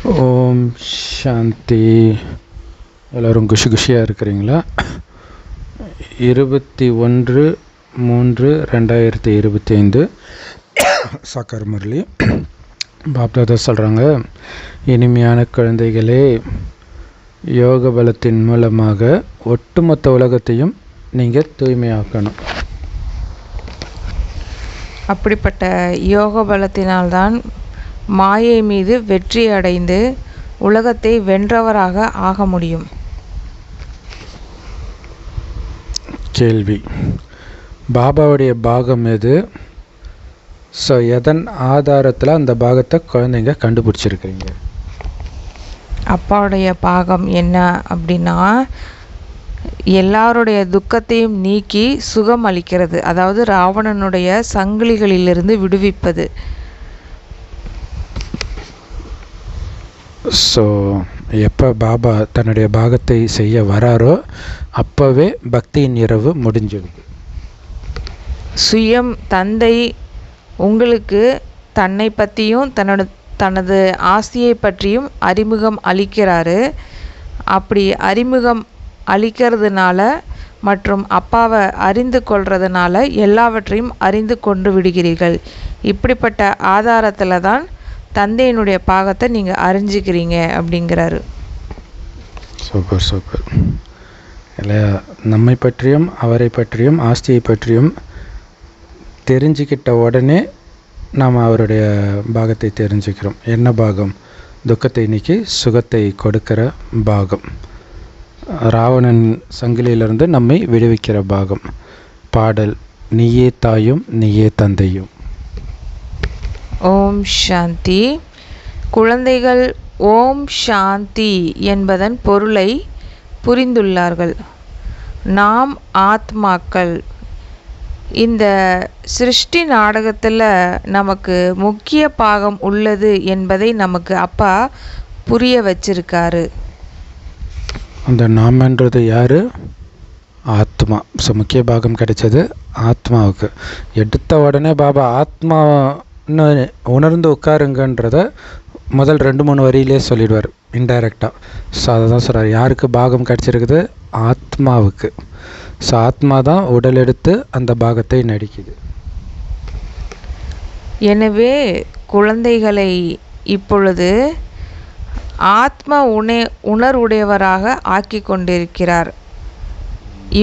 ஓம் சாந்தி. எல்லோரும் குஷியாக இருக்கிறீங்களா? 21/3/2025 சாக்கார் முரளி பாப்தாதா சொல்கிறாங்க, இனிமையான குழந்தைகளே, யோக பலத்தின் மூலமாக ஒட்டுமொத்த உலகத்தையும் நீங்கள் தூய்மையாக்கணும். அப்படிப்பட்ட யோக பலத்தினால்தான் மாயை மீது வெற்றி அடைந்து உலகத்தை வென்றவராக ஆக முடியும். கேள்வி: பாபாவுடைய பாகம் எது? ஸோ எதன் ஆதாரத்தில் அந்த பாகத்தை குழந்தைங்க கண்டுபிடிச்சிருக்கிறீங்க? அப்பாவுடைய பாகம் என்ன அப்படின்னா, எல்லாருடைய துக்கத்தையும் நீக்கி சுகம் அளிக்கிறது, அதாவது ராவணனுடைய சங்கிலிகளிலிருந்து விடுவிப்பது. ஸோ எப்போ பாபா தன்னுடைய பாகத்தை செய்ய வராரோ அப்போவே பக்தியின் இரவு முடிஞ்சிடுது. சுயம் தந்தை உங்களுக்கு தன்னை பற்றியும் தனது ஆஸ்தியை பற்றியும் அறிமுகம் அளிக்கிறாரு. அப்படி அறிமுகம் அளிக்கிறதுனால மற்றும் அப்பாவை அறிந்து கொள்றதுனால எல்லாவற்றையும் அறிந்து கொண்டு விடுகிறீர்கள். இப்படிப்பட்ட ஆதாரத்தில் தான் தந்தையினுடைய பாகத்தை நீங்கள் அறிஞ்சிக்கிறீங்க அப்படிங்கிறாரு. Super super. இல்லையா, நம்மை பற்றியும் அவரை பற்றியும் ஆஸ்தியை பற்றியும் தெரிஞ்சுக்கிட்ட உடனே நாம் அவருடைய பாகத்தை தெரிஞ்சுக்கிறோம். என்ன பாகம்? துக்கத்தை நீக்கி சுகத்தை கொடுக்கிற பாகம், ராவணன் சங்கிலியிலிருந்து நம்மை விடுவிக்கிற பாகம். பாடல்: நீயே தாயும் நீயே தந்தையும். ஓம் சாந்தி. குழந்தைகள் ஓம் சாந்தி என்பதன் பொருளை புரிந்துள்ளார்கள். நாம் ஆத்மாக்கள். இந்த சிருஷ்டி நாடகத்தில் நமக்கு முக்கிய பாகம் உள்ளது என்பதை நமக்கு அப்பா புரிய வச்சிருக்காரு. அந்த நாமன்றது யார்? ஆத்மா. ஸோ முக்கிய பாகம் கிடைச்சது ஆத்மாவுக்கு. எடுத்த உடனே பாபா ஆத்மா உணர்ந்து உட்காருங்கன்றத முதல் 2-3 வரியிலே சொல்லிடுவார் இன்டைரக்டாக. ஸோ அதை தான் சொல்கிறார், யாருக்கு பாகம் கிடச்சிருக்குது? ஆத்மாவுக்கு. ஸோ ஆத்மா தான் உடல் எடுத்து அந்த பாகத்தை நடிக்குது. எனவே குழந்தைகளை இப்பொழுது ஆத்ம உணர்வுடையவராக ஆக்கி கொண்டிருக்கிறார்.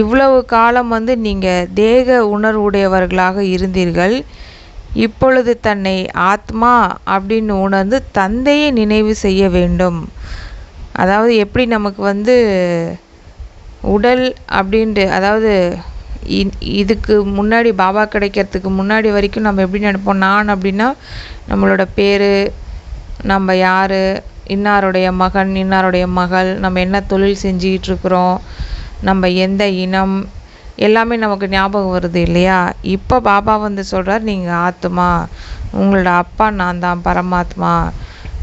இவ்வளவு காலம் நீங்கள் தேக உணர்வுடையவர்களாக இருந்தீர்கள். இப்பொழுது தன்னை ஆத்மா அப்படின்னு உணர்ந்து தந்தையை நினைவு செய்ய வேண்டும். அதாவது எப்படி நமக்கு உடல் அப்படின்ட்டு, அதாவது இதுக்கு முன்னாடி பாபா கிடைக்கிறதுக்கு முன்னாடி வரைக்கும் நம்ம எப்படி நினைப்போம்? நான் அப்படின்னா நம்மளோட பேர், நம்ம யார், இன்னாருடைய மகன், இன்னாருடைய மகள், நம்ம என்ன தொழில் செஞ்சிக்கிட்டு இருக்கிறோம், நம்ம எந்த இனம், எல்லாமே நமக்கு ஞாபகம் வருது இல்லையா? இப்போ பாபா சொல்கிறார், நீங்கள் ஆத்மா, உங்களோட அப்பா நான் தான் பரமாத்மா,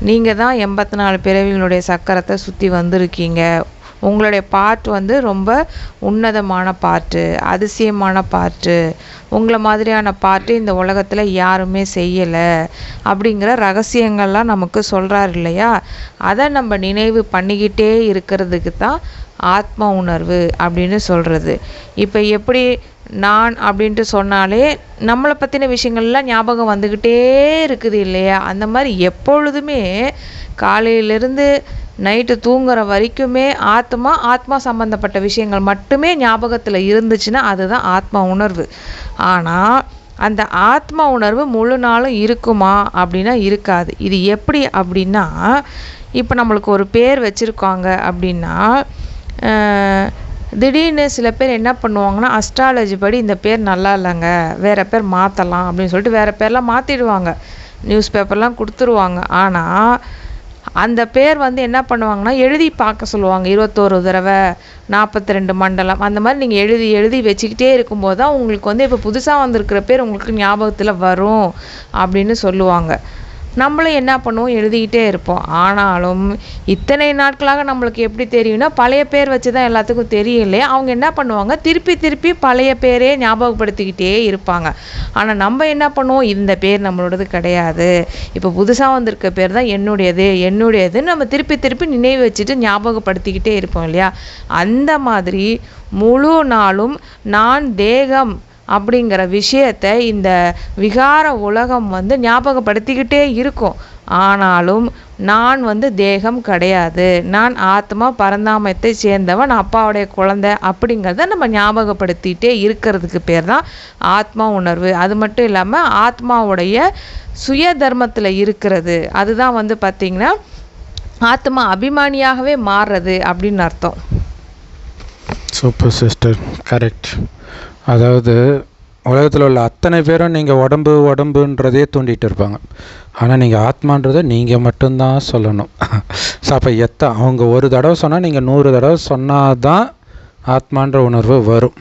நீங்கள் தான் 84 பிறவிகளுடைய சக்கரத்தை சுற்றி வந்திருக்கீங்க. உங்களுடைய பாட்டு ரொம்ப உன்னதமான பாட்டு, அதிசயமான பாட்டு, உங்களை மாதிரியான பாட்டு இந்த உலகத்தில் யாருமே செய்யலை அப்படிங்கிற ரகசியங்கள்லாம் நமக்கு சொல்கிறார் இல்லையா? அதை நம்ம நினைவு பண்ணிக்கிட்டே இருக்கிறதுக்கு தான் ஆத்ம உணர்வு அப்படின்னு சொல்கிறது. இப்போ எப்படி நான் அப்படின்ட்டு சொன்னாலே நம்மளை பற்றின விஷயங்கள்லாம் ஞாபகம் வந்துக்கிட்டே இருக்குது இல்லையா? அந்த மாதிரி எப்பொழுதுமே காலையிலேருந்து நைட்டு தூங்குற வரைக்குமே ஆத்மா சம்மந்தப்பட்ட விஷயங்கள் மட்டுமே ஞாபகத்தில் இருந்துச்சுன்னா அதுதான் ஆத்ம உணர்வு. ஆனால் அந்த ஆத்ம உணர்வு முழு நாளும் இருக்குமா அப்படின்னா இருக்காது. இது எப்படி அப்படின்னா, இப்போ நம்மளுக்கு ஒரு பேர் வச்சுருக்காங்க அப்படின்னா, திடீர்னு சில பேர் என்ன பண்ணுவாங்கன்னா, அஸ்ட்ராலஜி படி இந்த பேர் நல்லா இல்லைங்க, வேறு பேர் மாற்றலாம் அப்படின்னு சொல்லிட்டு வேறு பேர்லாம் மாற்றிடுவாங்க, நியூஸ் பேப்பர்லாம் கொடுத்துருவாங்க. ஆனால் அந்த பேர் என்ன பண்ணுவாங்கன்னா எழுதி பார்க்க சொல்லுவாங்க. 21 தடவை 42 மண்டலம் அந்த மாதிரி நீங்கள் எழுதி வச்சுக்கிட்டே இருக்கும்போது தான் உங்களுக்கு இப்போ புதுசாக வந்திருக்கிற பேர் உங்களுக்கு ஞாபகத்தில் வரும் அப்படின்னு சொல்லுவாங்க. நம்மளும் என்ன பண்ணுவோம், எழுதிக்கிட்டே இருப்போம். ஆனாலும் இத்தனை நாட்களாக நம்மளுக்கு எப்படி தெரியும்னா, பழைய பேர் வச்சு தான் எல்லாத்துக்கும் தெரியும் இல்லையா? அவங்க என்ன பண்ணுவாங்க, திருப்பி திருப்பி பழைய பேரே ஞாபகப்படுத்திக்கிட்டே இருப்பாங்க. ஆனால் நம்ம என்ன பண்ணுவோம், இந்த பேர் நம்மளோடது கிடையாது, இப்போ புதுசாக வந்திருக்க பேர் தான் என்னுடையதுன்னு நம்ம திருப்பி திருப்பி நினைவு வச்சுட்டு ஞாபகப்படுத்திக்கிட்டே இருப்போம் இல்லையா? அந்த மாதிரி முழு நாளும் நான் தேகம் அப்படிங்கிற விஷயத்தை இந்த விகார உலகம் ஞாபகப்படுத்திக்கிட்டே இருக்கும். ஆனாலும் நான் தேகம் கிடையாது, நான் ஆத்மா பரந்தாமத்தை சேர்ந்தவன், அப்பாவுடைய குழந்தை அப்படிங்கிறத நம்ம ஞாபகப்படுத்திகிட்டே இருக்கிறதுக்கு பேர் தான் ஆத்மா உணர்வு. அது மட்டும் இல்லாமல் ஆத்மாவுடைய சுய தர்மத்தில் இருக்கிறது, அதுதான் பார்த்திங்கன்னா ஆத்மா அபிமானியாகவே மாறுறது அப்படின்னு அர்த்தம். Super sister, correct. அதாவது உலகத்தில் உள்ள அத்தனை பேரும் நீங்கள் உடம்புன்றதே தூண்டிகிட்டு இருப்பாங்க. ஆனால் நீங்கள் ஆத்மான்றதை நீங்கள் மட்டும்தான் சொல்லணும். ஸோ அப்போ அவங்க ஒரு தடவை சொன்னால் நீங்கள் 100 தடவை சொன்னால் தான் ஆத்மான்ற உணர்வு வரும்.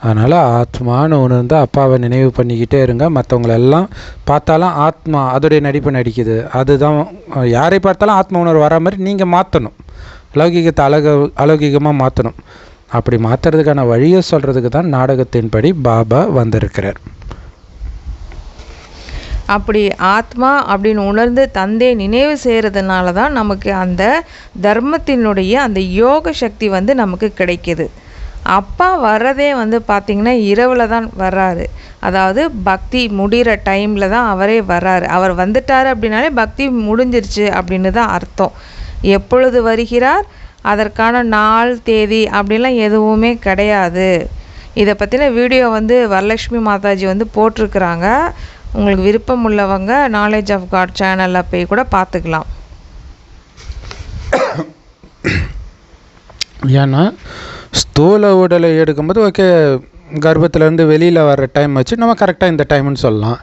அதனால் ஆத்மான்னு உணர்ந்து அப்பாவை நினைவு பண்ணிக்கிட்டே இருங்க. மற்றவங்களெல்லாம் பார்த்தாலும் ஆத்மா அதோடைய நடிப்பு நடிக்குது, அதுதான். யாரை பார்த்தாலும் ஆத்மா உணர்வு வரா மாதிரி நீங்கள் மாற்றணும், லௌகிகத்தை அலௌகிகமாக மாற்றணும். அப்படி மாற்றுறதுக்கான வழியை சொல்கிறதுக்கு தான் நாடகத்தின்படி பாபா வந்திருக்கிறார். அப்படி ஆத்மா அப்படின்னு உணர்ந்து தந்தை நினைவு செய்கிறதுனால தான் நமக்கு அந்த தர்மத்தினுடைய அந்த யோக சக்தி நமக்கு கிடைக்கிது. அப்பா வர்றதே பார்த்திங்கன்னா இரவில் தான் வர்றாரு. அதாவது பக்தி முடிகிற டைமில் தான் அவரே வர்றாரு. அவர் வந்துட்டார் அப்படின்னாலே பக்தி முடிஞ்சிருச்சு அப்படின்னு தான் அர்த்தம். எப்பொழுது வருகிறார், அதற்கான நாள் தேதி அப்படிலாம் எதுவுமே கிடையாது. இதை பற்றின வீடியோ வரலட்சுமி மாதாஜி போட்டிருக்கிறாங்க. உங்களுக்கு விருப்பம் உள்ளவங்க நாலேஜ் ஆஃப் காட் சேனலில் போய் கூட பார்த்துக்கலாம். ஏன்னா ஸ்தூல உடலை எடுக்கும்போது ஓகே, கர்ப்பத்திலேருந்து வெளியில் வர்ற டைம் வச்சு நம்ம கரெக்டாக இந்த டைம்னு சொல்லலாம்.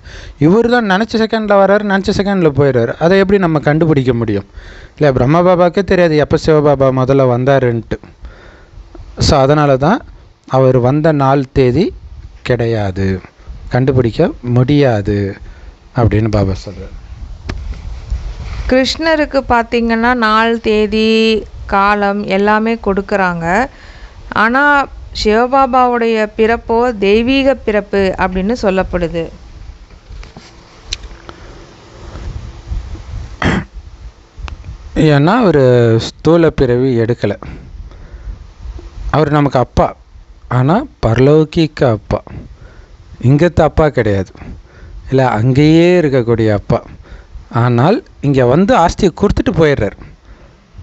இவர் தான் நினச்ச செகண்டில் வர்றாரு, நினச்ச செகண்டில் போயிடுறாரு. அதை எப்படி நம்ம கண்டுபிடிக்க முடியும்? இல்லை, பிரம்ம பாபாவுக்கே தெரியாது எப்போ சிவபாபா முதல்ல வந்தாருன்ட்டு. ஸோ அதனால தான் அவர் வந்த நாள் தேதி கிடையாது, கண்டுபிடிக்க முடியாது அப்படின்னு பாபா சொல்கிறார். கிருஷ்ணருக்கு பார்த்திங்கன்னா நாள் தேதி காலம் எல்லாமே கொடுக்குறாங்க. ஆனால் சிவபாபாவுடைய பிறப்போ தெய்வீக பிறப்பு அப்படின்னு சொல்லப்படுது. ஏன்னா அவர் ஸ்தூல பிறவி எடுக்கலை. அவர் நமக்கு அப்பா, ஆனால் பரலௌகிக்க அப்பா, இங்கத்து அப்பா கிடையாது. இல்லை, அங்கேயே இருக்கக்கூடிய அப்பா. ஆனால் இங்கே ஆஸ்தியை கொடுத்துட்டு போயிடுறார்.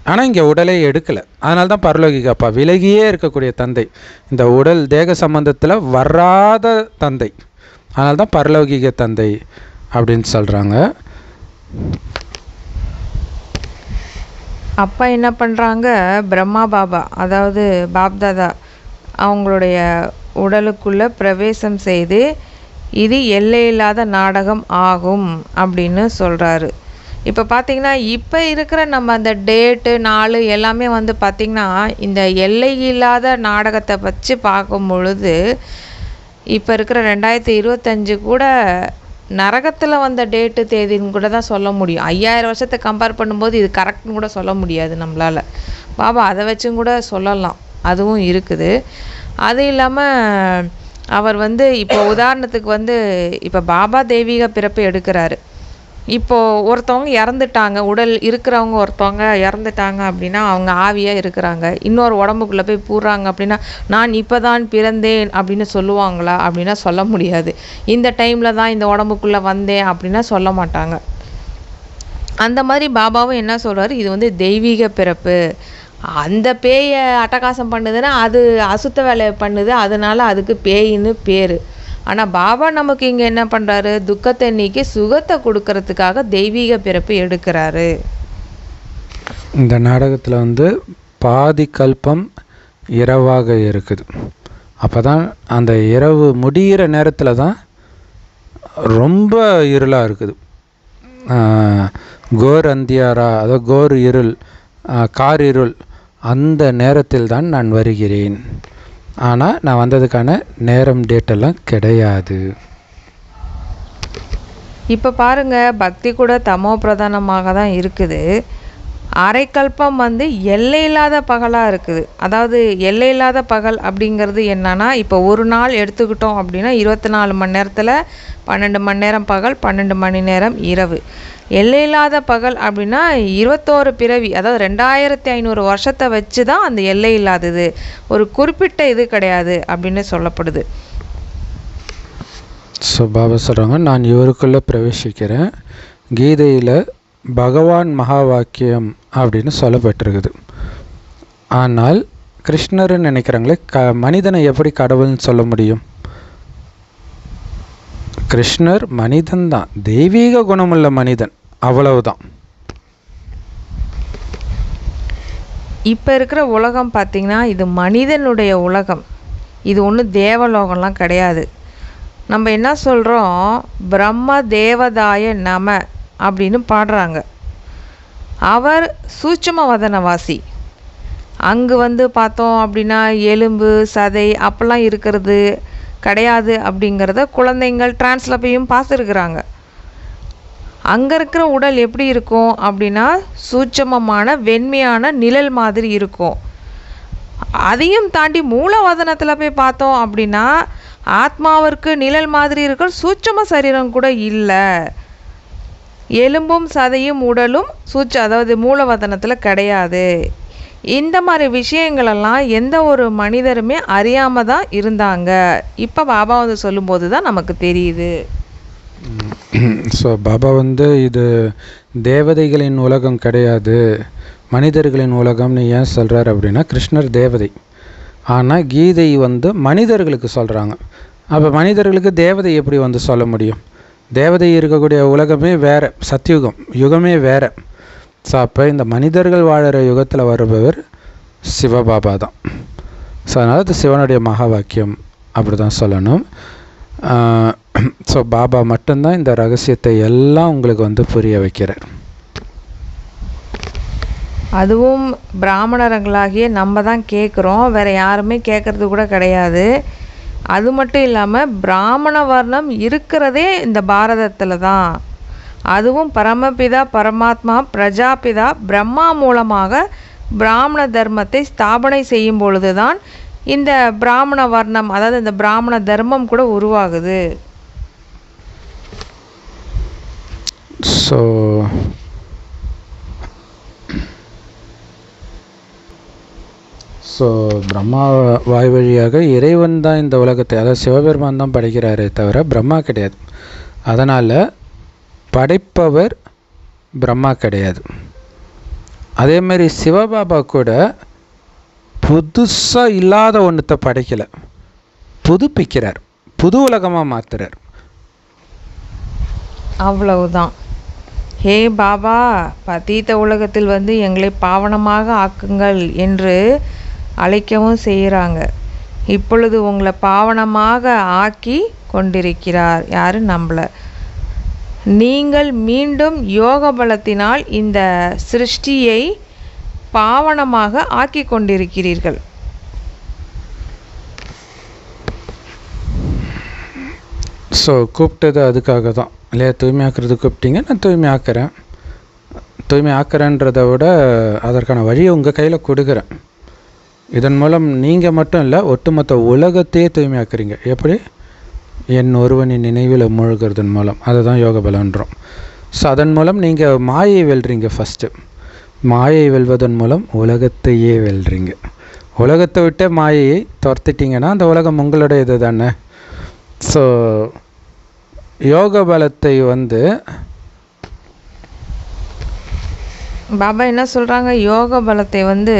ஆனால் இங்கே உடலை எடுக்கலை. அதனால தான் பரலோகிக அப்பா, விலகியே இருக்கக்கூடிய தந்தை, இந்த உடல் தேக சம்பந்தத்தில் வராத தந்தை. அதனால தான் பரலோகிக தந்தை அப்படின்னு சொல்கிறாங்க. அப்பா என்ன பண்ணுறாங்க, பிரம்மா பாபா அதாவது பாப்தாதா அவங்களுடைய உடலுக்குள்ளே பிரவேசம் செய்து இது எல்லையில்லாத நாடகம் ஆகும் அப்படின்னு சொல்கிறாரு. இப்போ பார்த்திங்கன்னா இப்போ இருக்கிற நம்ம அந்த டேட்டு நாள் எல்லாமே பார்த்திங்கன்னா இந்த எல்லை இல்லாத நாடகத்தை வச்சு பார்க்கும் பொழுது இப்போ இருக்கிற 2025 கூட நரகத்தில் வந்த டேட்டு தேதின்னு கூட தான் சொல்ல முடியும். 5000 வருஷத்தை கம்பேர் பண்ணும்போது இது கரெக்ட்னு கூட சொல்ல முடியாது நம்மளால். பாபா அதை வச்சும் கூட சொல்லலாம், அதுவும் இருக்குது. அது இல்லாமல் அவர் இப்போ உதாரணத்துக்கு இப்போ பாபா தெய்வீக பிறப்பு எடுக்கிறாரு. இப்போது ஒருத்தவங்க இறந்துட்டாங்க, உடல் இருக்கிறவங்க ஒருத்தவங்க இறந்துட்டாங்க அப்படின்னா அவங்க ஆவியாக இருக்கிறாங்க, இன்னொரு உடம்புக்குள்ளே போய் பூர்றாங்க அப்படின்னா நான் இப்போ தான் பிறந்தேன் அப்படின்னு சொல்லுவாங்களா அப்படின்னா சொல்ல முடியாது. இந்த டைமில் தான் இந்த உடம்புக்குள்ளே வந்தேன் அப்படின்னா சொல்ல மாட்டாங்க. அந்த மாதிரி பாபாவும் என்ன சொல்கிறாரு, இது தெய்வீக பிறப்பு. அந்த பேயை அட்டகாசம் பண்ணுதுன்னா அது அசுத்த வேலை பண்ணுது, அதனால அதுக்கு பேயின்னு பேர். ஆனால் பாபா நமக்கு இங்கே என்ன பண்ணுறாரு, துக்கத்தை நீக்கி சுகத்தை கொடுக்கறதுக்காக தெய்வீக பிறப்பு எடுக்கிறாரு. இந்த நாடகத்தில் பாதி கல்பம் இரவாக இருக்குது. அப்போ தான் அந்த இரவு முடிகிற நேரத்தில் தான் ரொம்ப இருளாக இருக்குது. கோர் அந்தியாரா, அதாவது கோர் இருள், கார் இருள், அந்த நேரத்தில் தான் நான் வருகிறேன். ஆனால் நான் வந்ததுக்கான நேரம் டேட்டெல்லாம் கிடையாது. இப்போ பாருங்க, பக்தி கூட தமோ பிரதானமாக தான் இருக்குது. அரைக்கல்பம் வந்து எல்லையில்லாத பகலாக இருக்குது. அதாவது எல்லையில்லாத பகல் அப்படிங்கிறது என்னன்னா, இப்போ ஒரு நாள் எடுத்துக்கிட்டோம் அப்படின்னா 24 மணி நேரத்தில் 12 மணி நேரம் பகல், 12 மணி நேரம் இரவு. எல்லையில்லாத பகல் அப்படின்னா 21 பிறவி, அதாவது 2500 வருஷத்தை வச்சு தான் அந்த எல்லை இல்லாதது, ஒரு குறிப்பிட்ட இது கிடையாது அப்படின்னு சொல்லப்படுது. ஸோ பாபா சொல்கிறாங்க, நான் இவருக்குள்ளே பிரவேசிக்கிறேன். கீதையில் பகவான் மகா வாக்கியம் அப்படின்னு சொல்லப்பட்டிருக்குது. ஆனால் கிருஷ்ணர்னு நினைக்கிறாங்களே, மனிதனை எப்படி கடவுள்னு சொல்ல முடியும்? கிருஷ்ணர் மனிதன்தான், தெய்வீக குணமுள்ள மனிதன், அவ்வளவுதான். இப்போ இருக்கிற உலகம் பார்த்திங்கன்னா இது மனிதனுடைய உலகம், இது ஒன்றும் தேவலோகம்லாம் கிடையாது. நம்ம என்ன சொல்கிறோம், பிரம்ம தேவதாய நம அப்படின்னு பாடுறாங்க. அவர் சூட்சும வதனவாசி. அங்கே வந்து பார்த்தோம் அப்படின்னா எலும்பு சதை அப்பெல்லாம் இருக்கிறது கிடையாது அப்படிங்கிறத குழந்தைங்கள் டிரான்ஸில் போயும் பார்த்துருக்குறாங்க. அங்கே இருக்கிற உடல் எப்படி இருக்கும் அப்படின்னா சூட்சமமான வெண்மையான நிழல் மாதிரி இருக்கும். அதையும் தாண்டி மூலவதனத்தில் போய் பார்த்தோம் அப்படின்னா ஆத்மாவிற்கு நிழல் மாதிரி இருக்கிற சூட்சம சரீரம் கூட இல்லை. எலும்பும் சதையும் உடலும் அதாவது மூலவதனத்தில் கிடையாது. இந்த மாதிரி விஷயங்களெல்லாம் எந்த ஒரு மனிதருமே அறியாமல் தான் இருந்தாங்க. இப்போ பாபா வந்து சொல்லும்போது தான் நமக்கு தெரியுது. ஸோ பாபா வந்து இது தேவதைகளின் உலகம் கிடையாது, மனிதர்களின் உலகம்னு ஏன் சொல்கிறார் அப்படின்னா, கிருஷ்ணர் தேவதை, ஆனால் கீதை வந்து மனிதர்களுக்கு சொல்கிறாங்க. அப்போ மனிதர்களுக்கு தேவதை எப்படி வந்து சொல்ல முடியும்? தேவதை இருக்கக்கூடிய உலகமே வேறு, சத்யுகம் யுகமே வேறு. ஸோ அப்போ இந்த மனிதர்கள் வாழற யுகத்தில் வருபவர் சிவபாபா தான். ஸோ அதனால் அது சிவனுடைய மகா வாக்கியம் அப்படி தான் சொல்லணும். ஸோ பாபா மட்டும்தான் இந்த ரகசியத்தை எல்லாம் உங்களுக்கு வந்து புரிய வைக்கிறார். அதுவும் பிராமணர்களாகிய நம்ம தான் கேட்குறோம், வேறு யாருமே கேட்குறது கூட கிடையாது. அது மட்டும் இல்லாமல் பிராமண வர்ணம் இருக்கிறதே இந்த பாரதத்தில் தான். அதுவும் பரமபிதா பரமாத்மா பிரஜாபிதா பிரம்மா மூலமாக பிராமண தர்மத்தை ஸ்தாபனை செய்யும் பொழுது தான் இந்த பிராமண வர்ணம், அதாவது இந்த பிராமண தர்மம் கூட உருவாகுது. ஸோ பிரம்மா வாய் வழியாக இறைவன் தான் இந்த உலகத்தை, அதாவது சிவபெருமான் தான் படைக்கிறாரே தவிர பிரம்மா கிடையாது. அதனால் படைப்பவர் பிரம்மா கிடையாது. அதேமாரி சிவபாபா கூட புதுசாக இல்லாத ஒன்றத்தை படைக்கலை, புதுப்பிக்கிறார், புது உலகமாக மாற்றுறார். அவ்வளவுதான். ஹே பாபா, பதீத உலகத்தில் வந்து எங்களை பாவனமாக ஆக்குங்கள் என்று அழைக்கவும் செய்கிறாங்க. இப்பொழுது உங்களை பாவனமாக ஆக்கி கொண்டிருக்கிறார். யாரு? நம்மளை. நீங்கள் மீண்டும் யோக பலத்தினால் இந்த சிருஷ்டியை பாவனமாக ஆக்கி கொண்டிருக்கிறீர்கள். ஸோ கூப்பிட்டது அதுக்காக தான் இல்லையா? தூய்மையாக்குறது கூப்பிட்டீங்க, நான் தூய்மையாக்குறேன். தூய்மையாக்குறேன்றதை விட அதற்கான வழியை உங்கள் கையில் கொடுக்குறேன். இதன் மூலம் நீங்கள் மட்டும் இல்லை, ஒட்டுமொத்த உலகத்தையே தூய்மையாக்குறீங்க. எப்படி? என் ஒருவனின் நினைவில் மூழ்கிறதன் மூலம். அதுதான் யோக பலன்றோம். ஸோ அதன் மூலம் நீங்கள் மாயை வெல்றீங்க. ஃபஸ்ட்டு மாயை வெல்வதன் மூலம் உலகத்தையே வெல்றீங்க. உலகத்தை விட்டு மாயையை துரத்திட்டிங்கன்னா அந்த உலகம் உங்களுடைய இது தானே. ஸோ யோக பலத்தை வந்து பாபா என்ன சொல்கிறாங்க, யோக பலத்தை வந்து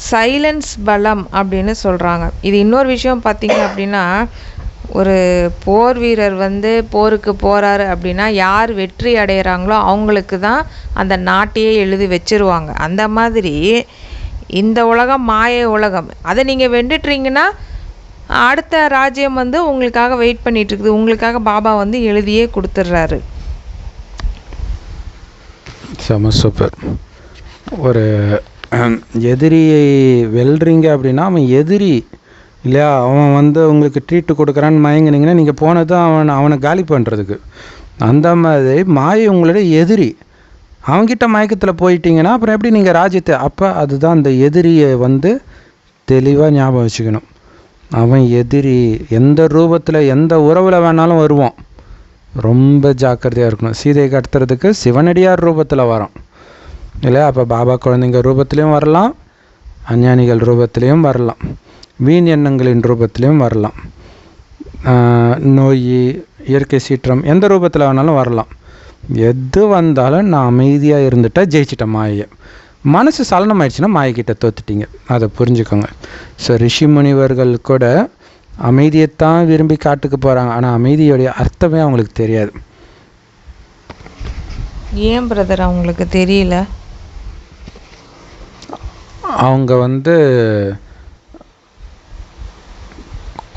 சைலன்ஸ் பலம் அப்படின்னு சொல்கிறாங்க. இது இன்னொரு விஷயம் பார்த்தீங்க அப்படின்னா, ஒரு போர் வீரர் வந்து போருக்கு போகிறாரு அப்படின்னா யார் வெற்றி அடைகிறாங்களோ அவங்களுக்கு தான் அந்த நாட்டையே எழுதி வச்சிருவாங்க. அந்த மாதிரி இந்த உலகம் மாய உலகம். அதை நீங்கள் வென்றுட்டுறீங்கன்னா அடுத்த ராஜ்யம் வந்து உங்களுக்காக வெயிட் பண்ணிகிட்ருக்குது. உங்களுக்காக பாபா வந்து எழுதியே கொடுத்துட்றாரு. செம சூப்பர். ஒரு எதிரியை வெல்றீங்க அப்படின்னா அவன் எதிரி இல்லையா, அவன் வந்து உங்களுக்கு ட்ரீட்டு கொடுக்குறான்னு மயங்கினீங்கன்னா நீங்கள் போனது அவனை காலி பண்ணுறதுக்கு. அந்த மாதிரி மாயை உங்களோட எதிரி. அவங்கிட்ட மயக்கத்தில் போயிட்டீங்கன்னா அப்புறம் எப்படி நீங்கள் ராஜ்யத்தை, அப்போ அதுதான் அந்த எதிரியை தெளிவாக ஞாபகம் வச்சுக்கணும். அவன் எதிரி எந்த ரூபத்தில் எந்த உறவில் வேணாலும் வருவான். ரொம்ப ஜாக்கிரதையாக இருக்கணும். சீதையை கடத்துறதுக்கு சிவனடியார் ரூபத்தில் வரோம் இல்லையா? அப்போ பாபா குழந்தைங்க ரூபத்துலேயும் வரலாம், அஞ்ஞானிகள் ரூபத்துலேயும் வரலாம், வீண் எண்ணங்களின் ரூபத்துலேயும் வரலாம், நோய், இயற்கை சீற்றம் எந்த ரூபத்தில் வேணாலும் வரலாம். எது வந்தாலும் நான் அமைதியாக இருந்துட்டால் ஜெயிச்சிட்டேன் மாயை. மனசு சலனம் ஆயிடுச்சுன்னா மாயக்கிட்ட தோத்துட்டீங்க. அதை புரிஞ்சுக்கோங்க. ஸோ ரிஷி முனிவர்கள் கூட அமைதியைத்தான் விரும்பி காட்டுக்கு போகிறாங்க. ஆனால் அமைதியோடைய அர்த்தமே அவங்களுக்கு தெரியாது. ஏன் பிரதர் அவங்களுக்கு தெரியல? அவங்க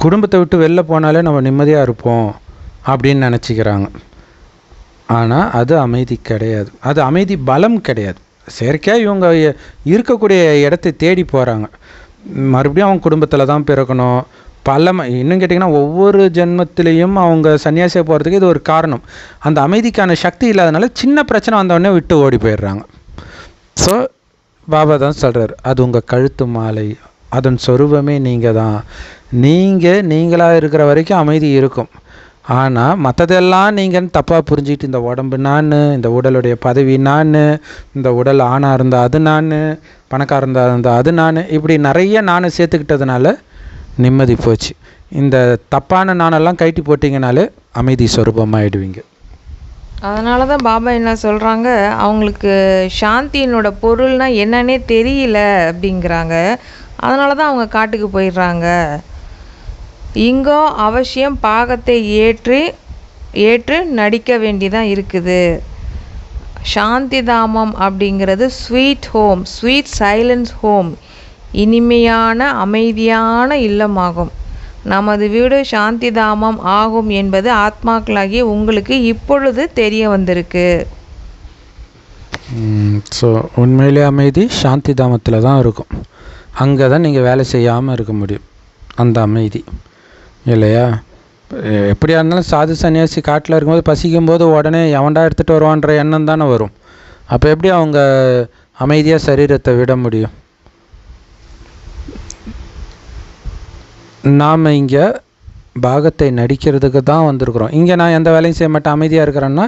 குடும்பத்தை விட்டு வெளில போனாலே நம்ம நிம்மதியாக இருப்போம் அப்படின்னு நினச்சிக்கிறாங்க. ஆனால் அது அமைதி கிடையாது. அது அமைதி பலம் கிடையாது. செயற்கையாக இவங்க இருக்கக்கூடிய இடத்தை தேடி போகிறாங்க. மறுபடியும் அவங்க குடும்பத்தில் தான் பிறக்கணும். இன்னும் கேட்டிங்கன்னா ஒவ்வொரு ஜென்மத்திலையும் அவங்க சன்னியாசியாக போகிறதுக்கு இது ஒரு காரணம். அந்த அமைதிக்கான சக்தி இல்லாதனால சின்ன பிரச்சனை வந்தோடனே விட்டு ஓடி போயிடுறாங்க. ஸோ பாபா தான் சொல்கிறார், அது உங்கள் கழுத்து மாலை, அதன் சொரூபமே நீங்கள் தான். நீங்களாக இருக்கிற வரைக்கும் அமைதி இருக்கும். ஆனால் மற்றதெல்லாம் நீங்கள் தப்பாக புரிஞ்சுக்கிட்டு, இந்த உடம்பு நான், இந்த உடலுடைய பதவி நான், இந்த உடல் ஆணாக இருந்தால் அது நான், பணக்காரன் இருந்தால் அது நான், இப்படி நிறைய நான் சேர்த்துக்கிட்டதுனால நிம்மதி போச்சு. இந்த தப்பான நானெல்லாம் கைட்டி போட்டிங்கனாலே அமைதி சொரூபமாகிடுவீங்க. அதனால தான் பாபா என்ன சொல்கிறாங்க, அவங்களுக்கு சாந்தியினோட பொருள்னால் என்னன்னே தெரியல அப்படிங்கிறாங்க. அதனால தான் அவங்க காட்டுக்கு போயிடுறாங்க. இங்கோ அவசியம் பாகத்தை ஏற்று நடிக்க வேண்டிதான் இருக்குது. சாந்தி தாமம் அப்படிங்கிறது sweet home, sweet silence home, இனிமையான அமைதியான இல்லமாகும். நமது வீடு சாந்தி தாமம் ஆகும் என்பது ஆத்மாக்களாகிய உங்களுக்கு இப்பொழுது தெரிய வந்திருக்கு. ஸோ உண்மையிலே அமைதி சாந்தி தாமத்தில் தான் இருக்கும். அங்கே தான் நீங்கள் வேலை செய்யாமல் இருக்க முடியும், அந்த அமைதி இல்லையா? எப்படியா இருந்தாலும் சாது சன்னியாசி காட்டில் இருக்கும்போது பசிக்கும்போது உடனே எவன்டா எடுத்துகிட்டு வருவான்ற எண்ணம் தானே வரும். அப்போ எப்படி அவங்க அமைதியாக சரீரத்தை விட முடியும்? நாம் இங்கே பாகத்தை நடிக்கிறதுக்கு தான் வந்திருக்கிறோம். இங்கே நான் எந்த வேலையும் செய்ய மாட்டேன், அமைதியாக இருக்கிறேன்னா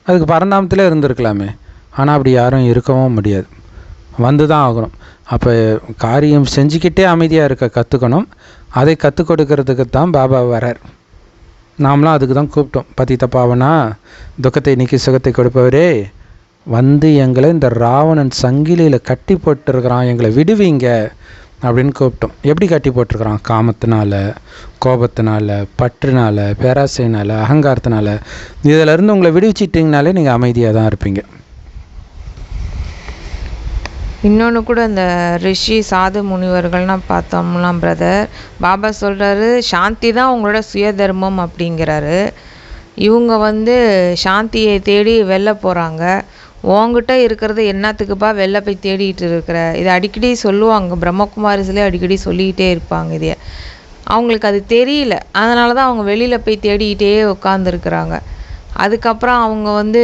அதுக்கு பரந்தாமத்திலே இருந்திருக்கலாமே. ஆனால் அப்படி யாரும் இருக்கவும் முடியாது, வந்து தான் ஆகணும். அப்போ காரியம் செஞ்சுக்கிட்டே அமைதியாக இருக்க கற்றுக்கணும். அதை கற்றுக் கொடுக்கறதுக்கு தான் பாபா வரார். நாமளாம் அதுக்கு தான் கூப்பிட்டோம். பதித்த பாவனா, துக்கத்தை நீக்கி சுகத்தை கொடுப்பவரே, எங்களை இந்த ராவணன் சங்கிலியில் கட்டி போட்டுருக்கிறான், எங்களை விடுவீங்க அப்படின்னு கூப்பிட்டோம். எப்படி கட்டி போட்டிருக்கிறான்? காமத்தினால, கோபத்தினால, பற்றுனால, பேராசைனால, அகங்காரத்தினால. இதிலேருந்து உங்களை விடுவிச்சிட்டிங்கனாலே நீங்கள் அமைதியாக தான் இருப்பீங்க. இன்னொன்று கூட இந்த ரிஷி சாது முனிவர்கள்னால் பார்த்தோம்லாம் பிரதர், பாபா சொல்கிறாரு சாந்தி தான் உங்களோட சுயதர்மம் அப்படிங்கிறாரு. இவங்க சாந்தியை தேடி வெளில போகிறாங்க. உங்ககிட்ட இருக்கிறது என்னத்துக்குப்பா வெளில போய் தேடிட்டு இருக்கிற? இதை அடிக்கடி சொல்லுவாங்க, பிரம்மகுமாரிஸ்லேயே அடிக்கடி சொல்லிக்கிட்டே இருப்பாங்க. இதை அவங்களுக்கு அது தெரியல, அதனால தான் அவங்க வெளியில் போய் தேடிக்கிட்டே உட்காந்துருக்குறாங்க. அதுக்கப்புறம் அவங்க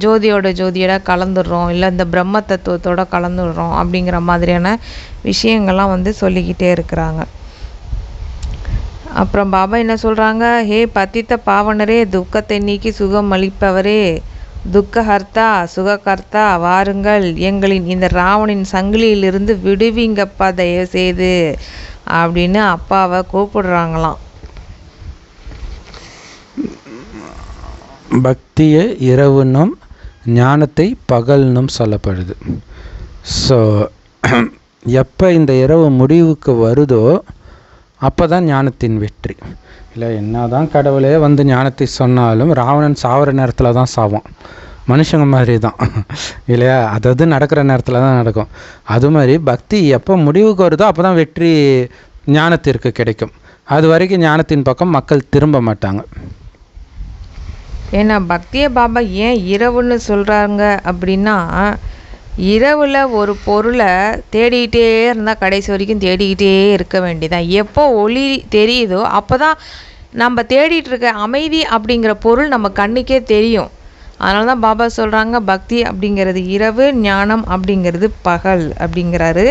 ஜோதியோட கலந்துடுறோம், இல்லை இந்த பிரம்ம தத்துவத்தோட கலந்துடுறோம் அப்படிங்கிற மாதிரியான விஷயங்கள்லாம் சொல்லிக்கிட்டே இருக்கிறாங்க. அப்புறம் பாபா என்ன சொல்கிறாங்க, ஹே பதித்த பாவனரே, துக்கத்தை நீக்கி சுகம் அளிப்பவரே, துக்கஹர்த்தா சுககர்த்தா, வாருங்கள் எங்களின் இந்த ராவணின் சங்கிலியிலிருந்து விடுவீங்கப்பா தயவு செய்து அப்படின்னு அப்பாவை கூப்பிடுறாங்களாம். பக்தியை இரவுன்னும் ஞானத்தை பகல்னும் சொல்லப்படுது. ஸோ எப்போ இந்த இரவு முடிவுக்கு வருதோ அப்போ தான் ஞானத்தின் வெற்றி. இல்லை என்ன தான் கடவுளே ஞானத்தை சொன்னாலும் ராவணன் சாவர நேரத்தில் தான் சாவான். மனுஷங்க மாதிரி தான் இல்லையா? அதாவது நடக்கிற நேரத்தில் தான் நடக்கும். அது மாதிரி பக்தி எப்போ முடிவுக்கு வருதோ அப்போ தான் வெற்றி ஞானத்திற்கு கிடைக்கும். அது வரைக்கும் ஞானத்தின் பக்கம் மக்கள் திரும்ப மாட்டாங்க. ஏன்னா பக்தியை பாபா ஏன் இரவுன்னு சொல்கிறாங்க அப்படின்னா, இரவில் ஒரு பொருளை தேடிக்கிட்டே இருந்தால் கடைசி வரைக்கும் தேடிக்கிட்டே இருக்க வேண்டியதான். எப்போ ஒளி தெரியுதோ அப்போ தான் நம்ம தேடிட்டு இருக்க அமைதி அப்படிங்கிற பொருள் நம்ம கண்ணுக்கே தெரியும். அதனால தான் பாபா சொல்கிறாங்க, பக்தி அப்படிங்கிறது இரவு, ஞானம் அப்படிங்கிறது பகல் அப்படிங்கிறாரு.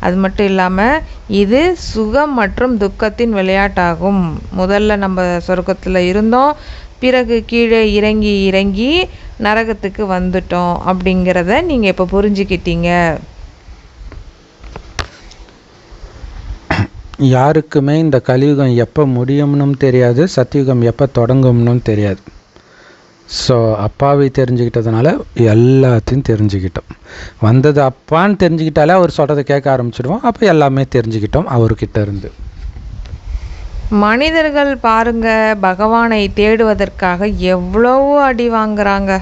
அது மட்டும் இல்லாமல் இது சுகம் மற்றும் துக்கத்தின் விளையாட்டாகும். முதல்ல நம்ம சொர்க்கத்தில் இருந்தோம், பிறகு கீழே இறங்கி இறங்கி நரகத்துக்கு வந்துட்டோம் அப்படிங்கிறத நீங்கள் இப்போ புரிஞ்சுக்கிட்டீங்க. யாருக்குமே இந்த கலியுகம் எப்போ முடியும்னும் தெரியாது, சத்தியுகம் எப்போ தொடங்கும்னும் தெரியாது. ஸோ அப்பாவை தெரிஞ்சுக்கிட்டதுனால எல்லாத்தையும் தெரிஞ்சுக்கிட்டோம். வந்தது அப்பான்னு தெரிஞ்சுக்கிட்டாலே அவர் சொல்கிறத கேட்க ஆரம்பிச்சிடுவோம். அப்போ எல்லாமே தெரிஞ்சுக்கிட்டோம் அவர்கிட்ட இருந்து. மனிதர்கள் பாருங்க, பகவானை தேடுவதற்காக எவ்வளவோ அடி வாங்குறாங்க.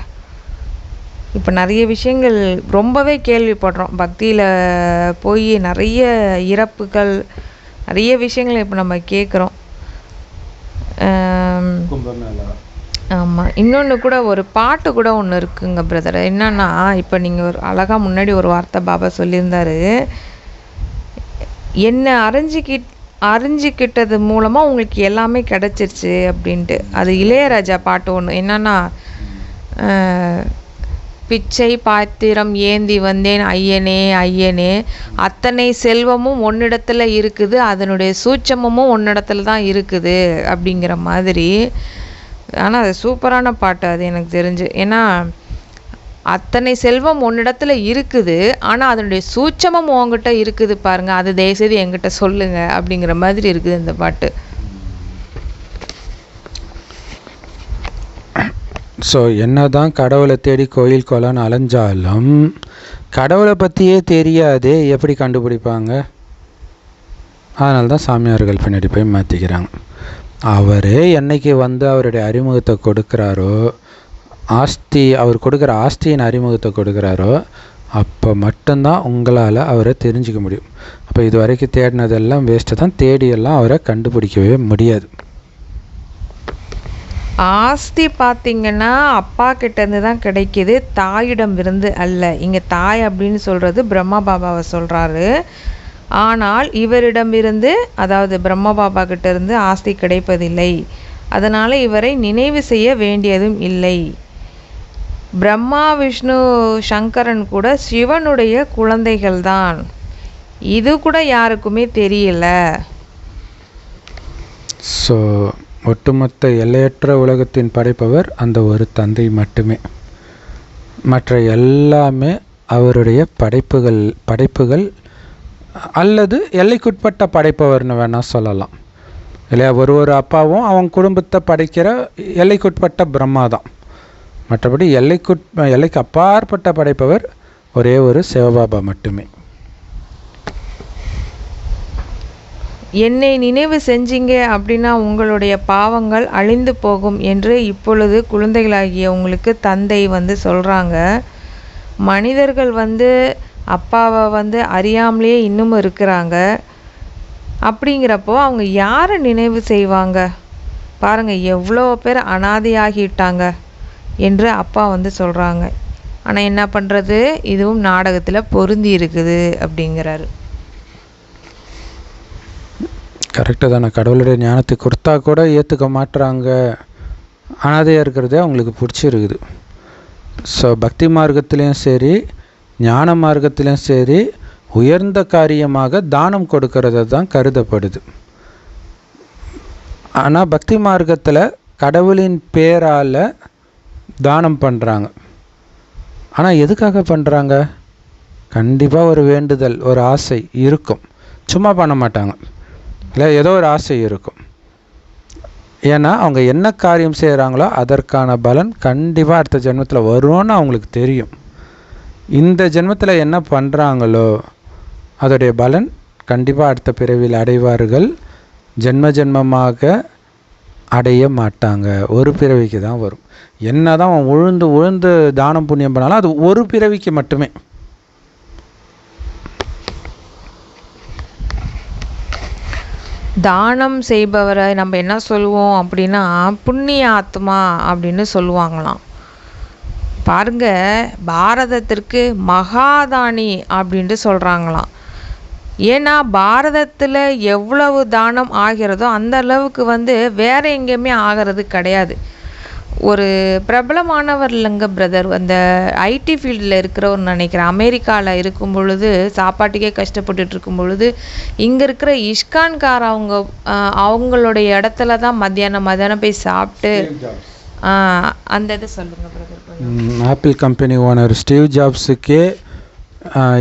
இப்போ நிறைய விஷயங்கள் ரொம்பவே கேள்விப்படுறோம். பக்தியில் போய் நிறைய இறப்புகள், நிறைய விஷயங்கள் இப்போ நம்ம கேட்குறோம். ஆமாம், இன்னொன்று கூட ஒரு பாட்டு கூட ஒன்று இருக்குங்க பிரதர். என்னன்னா, இப்போ நீங்கள் ஒரு அழகாக முன்னாடி ஒரு வார்த்தை பாபா சொல்லியிருந்தாரு, என்னை அறிஞ்சிக்கிட்டது மூலமாக உங்களுக்கு எல்லாமே கிடச்சிருச்சு அப்படின்ட்டு. அது இளையராஜா பாட்டு ஒன்று. என்னன்னா, பிச்சை பாத்திரம் ஏந்தி வந்தேன் ஐயனே ஐயனே, அத்தனை செல்வமும் ஒன்னிடத்துல இருக்குது, அதனுடைய சூட்சமும் ஒன்னிடத்துல தான் இருக்குது அப்படிங்கிற மாதிரி. ஆனால் அது சூப்பரான பாட்டு அது எனக்கு தெரிஞ்சு. ஏன்னா அத்தனை செல்வம் ஒன்னிடத்துல இருக்குது, ஆனால் அதனுடைய சூட்சமும் உங்ககிட்ட இருக்குது பாருங்க, அது தயவுசெய்து என்கிட்ட சொல்லுங்க அப்படிங்கிற மாதிரி இருக்குது இந்த பாட்டு. ஸோ என்ன தான் கடவுளை தேடி கோயில் கொலான்னு அலைஞ்சாலும் கடவுளை பற்றியே தெரியாதே, எப்படி கண்டுபிடிப்பாங்க? அதனால தான் சாமியார்கள் பின்னாடி போய் மாற்றிக்கிறாங்க. அவரே என்னைக்கு வந்து அவருடைய அறிமுகத்தை கொடுக்குறாரோ, அவர் கொடுக்குற ஆஸ்தியின் அறிமுகத்தை கொடுக்குறாரோ, அப்போ மட்டும்தான் உங்களால் அவரை தெரிஞ்சிக்க முடியும். அப்போ இது வரைக்கும் தேடினதெல்லாம் வேஸ்ட்டு தான். தேடியெல்லாம் அவரை கண்டுபிடிக்கவே முடியாது. ஆஸ்தி பார்த்திங்கன்னா அப்பா கிட்டேருந்து தான் கிடைக்கிது, தாயிடம் இருந்து அல்ல. இங்கே தாய் அப்படின்னு சொல்கிறது பிரம்மா பாபாவை சொல்கிறாரு. ஆனால் இவரிடமிருந்து, அதாவது பிரம்மா பாபா கிட்டேருந்து ஆஸ்தி கிடைப்பதில்லை. அதனால் இவரை நினைவு செய்ய வேண்டியதும் இல்லை. பிரம்மா, விஷ்ணு, சங்கரன் கூட சிவனுடைய குழந்தைகள் தான். இது கூட யாருக்குமே தெரியல. ஸோ ஒட்டுமொத்த எல்லையற்ற உலகத்தின் படைப்பவர் அந்த ஒரு தந்தை மட்டுமே. மற்ற எல்லாமே அவருடைய படைப்புகள் அல்லது எல்லைக்குட்பட்ட படைப்பவர்னு வேணால் சொல்லலாம் இல்லையா? ஒரு அப்பாவும் அவங்க குடும்பத்தை படைக்கிற எல்லைக்குட்பட்ட பிரம்மா தான். மற்றபடி எல்லைக்கு அப்பாற்பட்ட படைப்பவர் ஒரே ஒரு சிவபாபா மட்டுமே. என்னை நினைவு செஞ்சீங்க அப்படின்னா உங்களுடைய பாவங்கள் அழிந்து போகும் என்று இப்பொழுது குழந்தைகளாகிய உங்களுக்கு தந்தை சொல்கிறாங்க. மனிதர்கள் அப்பாவை அறியாமலேயே இன்னும் இருக்கிறாங்க. அப்படிங்கிறப்போ அவங்க யாரை நினைவு செய்வாங்க? பாருங்கள், எவ்வளோ பேர் அனாதையாகிட்டாங்க என்று அப்பா சொல்கிறாங்க. ஆனால் என்ன பண்ணுறது, இதுவும் நாடகத்தில் பொருந்தி இருக்குது அப்படிங்கிறாரு. கரெக்டு தானே. கடவுளுடைய ஞானத்தை கொடுத்தா கூட ஏற்றுக்க மாட்டுறாங்க. அனாதையாக இருக்கிறதே அவங்களுக்கு பிடிச்சிருக்குது. ஸோ பக்தி மார்க்கத்துலேயும் சரி, ஞான மார்க்கத்துலேயும் சரி, உயர்ந்த காரியமாக தானம் கொடுக்கறது தான் கருதப்படுது. ஆனால் பக்தி மார்க்கத்தில் கடவுளின் பேரால் தானம் பண்ணுறாங்க. ஆனால் எதுக்காக பண்ணுறாங்க? கண்டிப்பாக ஒரு வேண்டுதல், ஒரு ஆசை இருக்கும். சும்மா பண்ண மாட்டாங்க இல்லை, ஏதோ ஒரு ஆசை இருக்கும். ஏன்னா அவங்க என்ன காரியம் செய்கிறாங்களோ அதற்கான பலன் கண்டிப்பாக அடுத்த ஜென்மத்தில் வரும்னு அவங்களுக்கு தெரியும். இந்த ஜென்மத்தில் என்ன பண்ணுறாங்களோ அதோடைய பலன் கண்டிப்பாக அடுத்த பிறவியில் அடைவார்கள். ஜென்மமாக அடைய மாட்டாங்க, ஒரு பிறவிக்கு தான் வரும். என்ன தான் அவன் உழுந்து தானம் புண்ணியம் பண்ணாலும் அது ஒரு பிறவிக்கு மட்டுமே. தானம் செய்பவரை நம்ம என்ன சொல்லுவோம் அப்படின்னா புண்ணிய ஆத்மா அப்படின்னு சொல்லுவாங்களாம். பாருங்க, பாரதத்திற்கு மகாதானி அப்படின்ட்டு சொல்கிறாங்களாம். ஏன்னா பாரதத்தில் எவ்வளவு தானம் ஆகிறதோ அந்த அளவுக்கு வந்து வேறு எங்கேயுமே ஆகிறது கிடையாது. ஒரு பிரபலமானவர் இல்லைங்க பிரதர், அந்த ஐடி ஃபீல்டில் இருக்கிறவர் நினைக்கிறேன், அமெரிக்காவில் இருக்கும் பொழுது சாப்பாட்டுக்கே கஷ்டப்பட்டுட்டு இருக்கும் பொழுது இங்கே இருக்கிற இஸ்கான்கார் அவங்களுடைய இடத்துல தான் மத்தியானம் போய் சாப்பிட்டு அந்த இதை சொல்லுங்கள் brother. Apple company owner Steve ஜாப்ஸுக்கே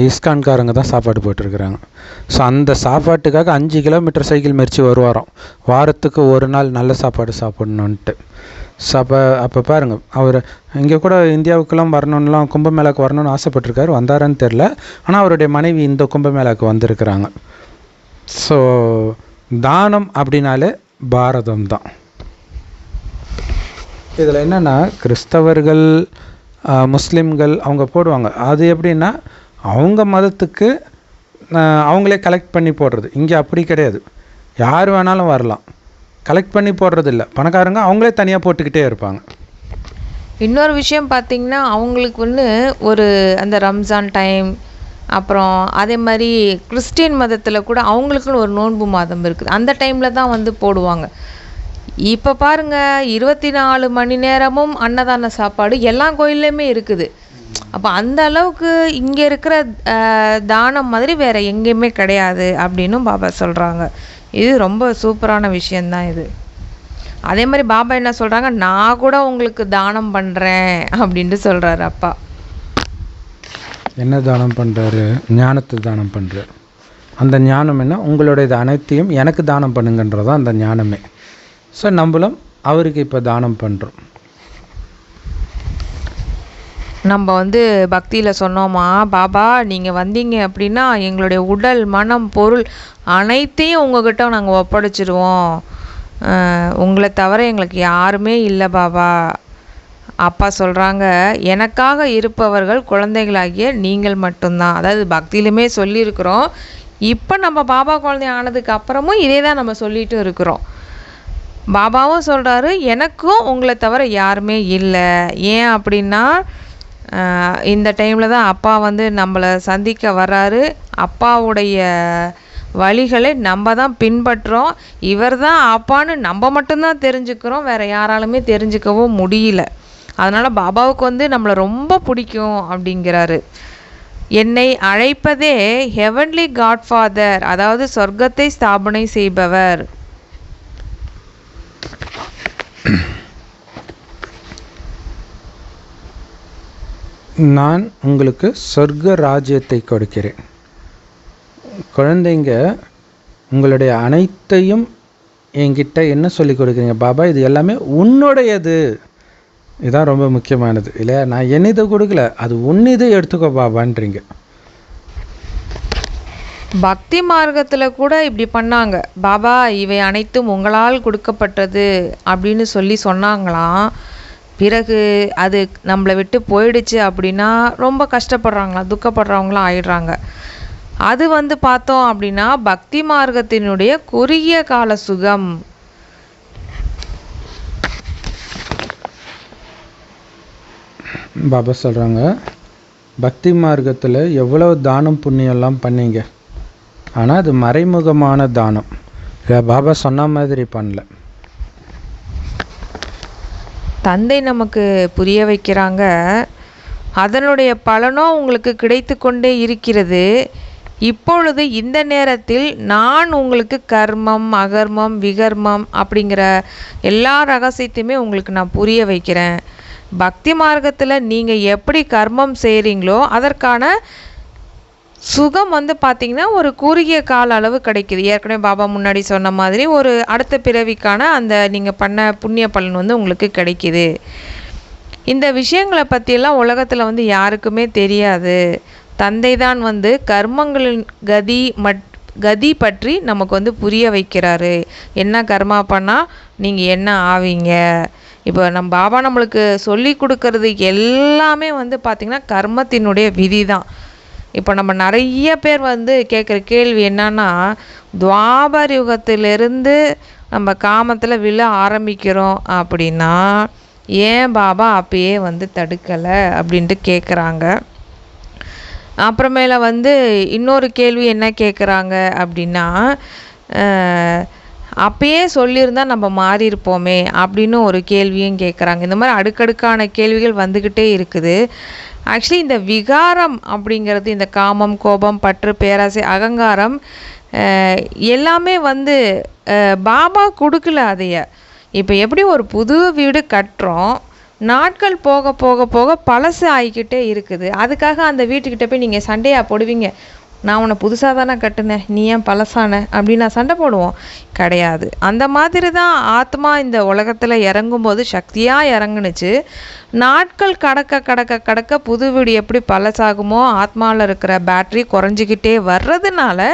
இஸ்கான்காரங்க தான் சாப்பாடு போட்டிருக்கிறாங்க. ஸோ அந்த சாப்பாட்டுக்காக 5 கிலோமீட்டர் சைக்கிள் மெரிச்சு வருவாராம், வாரத்துக்கு ஒரு நாள் நல்ல சாப்பாடு சாப்பிட்ணுன்ட்டு. ஸோ அப்போ பாருங்கள், அவர் இங்கே கூட இந்தியாவுக்கெல்லாம் வரணும்லாம், கும்பமேளாவுக்கு வரணும்னு ஆசைப்பட்டிருக்காரு, வந்தாரான்னு தெரில. ஆனால் அவருடைய மனைவி இந்த கும்பமேளாவுக்கு வந்திருக்கிறாங்க. ஸோ தானம் அப்படின்னாலே பாரதம் தான். இதில் என்னென்னா கிறிஸ்தவர்கள் முஸ்லீம்கள் அவங்க போடுவாங்க. அது எப்படின்னா அவங்க மதத்துக்கு அவங்களே கலெக்ட் பண்ணி போடுறது. இங்கே அப்படி கிடையாது, யார் வேணாலும் வரலாம், கலெக்ட் பண்ணி போடுறது இல்லை. பணக்காரங்க அவங்களே தனியாக போட்டுக்கிட்டே இருப்பாங்க. இன்னொரு விஷயம் பார்த்திங்கன்னா அவங்களுக்கு வந்து ஒரு அந்த ரம்ஜான் டைம், அப்புறம் அதே மாதிரி கிறிஸ்டின் மதத்தில் கூட அவங்களுக்குன்னு ஒரு நோன்பு மாதம் இருக்குது, அந்த டைமில் தான் வந்து போடுவாங்க. இப்போ பாருங்கள் 24 மணி நேரமும் அன்னதான சாப்பாடு எல்லா கோயில்லையுமே இருக்குது. அப்போ அந்த அளவுக்கு இங்கே இருக்கிற தானம் மாதிரி வேறு எங்கேயுமே கிடையாது அப்படின்னும் பாபா சொல்கிறாங்க. இது ரொம்ப சூப்பரான விஷயந்தான் இது. அதே மாதிரி பாபா என்ன சொல்கிறாங்க, நான் கூட உங்களுக்கு தானம் பண்ணுறேன் அப்படின்ட்டு சொல்கிறாரு அப்பா. என்ன தானம் பண்ணுறாரு? ஞானத்தை தானம் பண்ணுறாரு. அந்த ஞானம் என்ன? உங்களுடைய அனைத்தையும் எனக்கு தானம் பண்ணுங்கன்றதான் அந்த ஞானமே. ஸோ நம்மளும் அவருக்கு இப்போ தானம் பண்ணுறோம். நம்ம வந்து பக்தியில் சொன்னோமா, பாபா நீங்கள் வந்தீங்க அப்படின்னா எங்களுடைய உடல் மனம் பொருள் அனைத்தையும் உங்ககிட்ட நாங்கள் ஒப்படைச்சிடுவோம், உங்களை தவிர எங்களுக்கு யாருமே இல்லை பாபா. அப்பா சொல்கிறாங்க, எனக்காக இருப்பவர்கள் குழந்தைகளாகிய நீங்கள் மட்டும்தான். அதாவது பக்தியிலுமே சொல்லியிருக்கிறோம், இப்போ நம்ம பாபா குழந்தை ஆனதுக்கு அப்புறமும் இதே தான் நம்ம சொல்லிட்டு இருக்கிறோம். பாபாவும் சொல்கிறாரு, எனக்கும் உங்களை தவிர யாருமே இல்லை. ஏன் அப்படின்னா இந்த டைமில் தான் அப்பா வந்து நம்மளை சந்திக்க வர்றாரு. அப்பாவுடைய வழிகளை நம்ம தான் பின்பற்றுறோம். இவர் தான் அப்பான்னு நம்ம மட்டும்தான் தெரிஞ்சுக்கிறோம், வேறு யாராலுமே தெரிஞ்சுக்கவும் முடியல. அதனால் பாபாவுக்கு வந்து நம்மளை ரொம்ப பிடிக்கும் அப்படிங்கிறாரு. என்னை அழைப்பதே ஹெவன்லி காட்ஃபாதர், அதாவது சொர்க்கத்தை ஸ்தாபனை செய்பவர். நான் உங்களுக்கு சொர்க்க ராஜ்யத்தை கொடுக்கிறேன். குழந்தைங்க, உங்களுடைய அனைத்தையும் என்கிட்ட என்ன சொல்லி கொடுக்குறீங்க? பாபா இது எல்லாமே உன்னுடையது. இதுதான் ரொம்ப முக்கியமானது இல்லையா? நான் என்னிதை கொடுக்கல, அது உன்னிதை எடுத்துக்கோ பாபான்றீங்க. பக்தி மார்க்கத்தில் கூட இப்படி பண்ணாங்க. பாபா இவை அனைத்தும் உங்களால் கொடுக்கப்பட்டது அப்படின்னு சொன்னாங்களாம். பிறகு அது நம்மளை விட்டு போயிடுச்சு அப்படின்னா ரொம்ப கஷ்டப்படுறாங்களாம், துக்கப்படுறவங்களாம் ஆயிடுறாங்க. அது வந்து பார்த்தோம் அப்படின்னா பக்தி மார்க்கத்தினுடைய குறுகிய கால சுகம். பாபா சொல்கிறாங்க, பக்தி மார்க்கத்தில் எவ்வளோ தானம் புண்ணியெல்லாம் பண்ணீங்க, ஆனால் அது மறைமுகமான தானம். பாபா சொன்ன மாதிரி பண்ணல. தந்தை நமக்கு புரிய வைக்கிறாங்க, அதனுடைய பலனோ உங்களுக்கு கிடைத்து கொண்டே இருக்கிறது. இப்பொழுது இந்த நேரத்தில் நான் உங்களுக்கு கர்மம் அகர்மம் விகர்மம் அப்படிங்கிற எல்லா ரகசியத்தையுமே உங்களுக்கு நான் புரிய வைக்கிறேன். பக்தி மார்க்கத்தில் நீங்கள் எப்படி கர்மம் செய்கிறீங்களோ அதற்கான சுகம் வந்து பார்த்திங்கன்னா ஒரு குறுகிய கால அளவு கிடைக்கிது. ஏற்கனவே பாபா முன்னாடி சொன்ன மாதிரி ஒரு அடுத்த பிறவிக்கான அந்த நீங்கள் பண்ண புண்ணிய பலன் வந்து உங்களுக்கு கிடைக்கிது. இந்த விஷயங்களை பற்றியெல்லாம் உலகத்தில் வந்து யாருக்குமே தெரியாது. தந்தை தான் வந்து கர்மங்களின் கதி பற்றி நமக்கு வந்து புரிய வைக்கிறாரு. என்ன கர்மா பண்ணால் நீங்கள் என்ன ஆவீங்க. இப்போ நம்ம பாபா நம்மளுக்கு சொல்லி கொடுக்கறது எல்லாமே வந்து பார்த்திங்கன்னா கர்மத்தினுடைய விதி தான். இப்போ நம்ம நிறைய பேர் வந்து கேட்குற கேள்வி என்னன்னா, துவாபர யுகத்திலிருந்து நம்ம காமத்தில் விழ ஆரம்பிக்கிறோம் அப்படின்னா ஏன் பாபா அப்பயே வந்து தடுக்கலை அப்படின்ட்டு கேட்குறாங்க. அப்புறமேல வந்து இன்னொரு கேள்வி என்ன கேட்குறாங்க அப்படின்னா, அப்பயே சொல்லியிருந்தா நம்ம மாறியிருப்போமே அப்படின்னு ஒரு கேள்வியும் கேட்குறாங்க. இந்த மாதிரி அடுக்கடுக்கான கேள்விகள் வந்துக்கிட்டே இருக்குது. ஆக்சுவலி இந்த விகாரம் அப்படிங்கிறது, இந்த காமம், கோபம், பற்று, பேராசை, அகங்காரம் எல்லாமே வந்து பாபா கொடுக்கல அதைய. இப்போ எப்படி ஒரு புது வீடு கட்டுறோம், நாட்கள் போக போக போக பழசு ஆகிக்கிட்டே இருக்குது. அதுக்காக அந்த வீட்டுக்கிட்ட போய் நீங்கள் சண்டையாக போடுவீங்க, நான் உன்னை புதுசாக தானே கட்டுனேன், நீ ஏன் பழசான அப்படின்னு நான் சண்டை போடுவோம் கிடையாது. அந்த மாதிரி தான் ஆத்மா இந்த உலகத்தில் இறங்கும்போது சக்தியாக இறங்குனுச்சு. நாட்கள் கடக்க கடக்க கடக்க புது வீடு எப்படி பழசாகுமோ ஆத்மாவில் இருக்கிற பேட்ரி குறைஞ்சிக்கிட்டே வர்றதுனால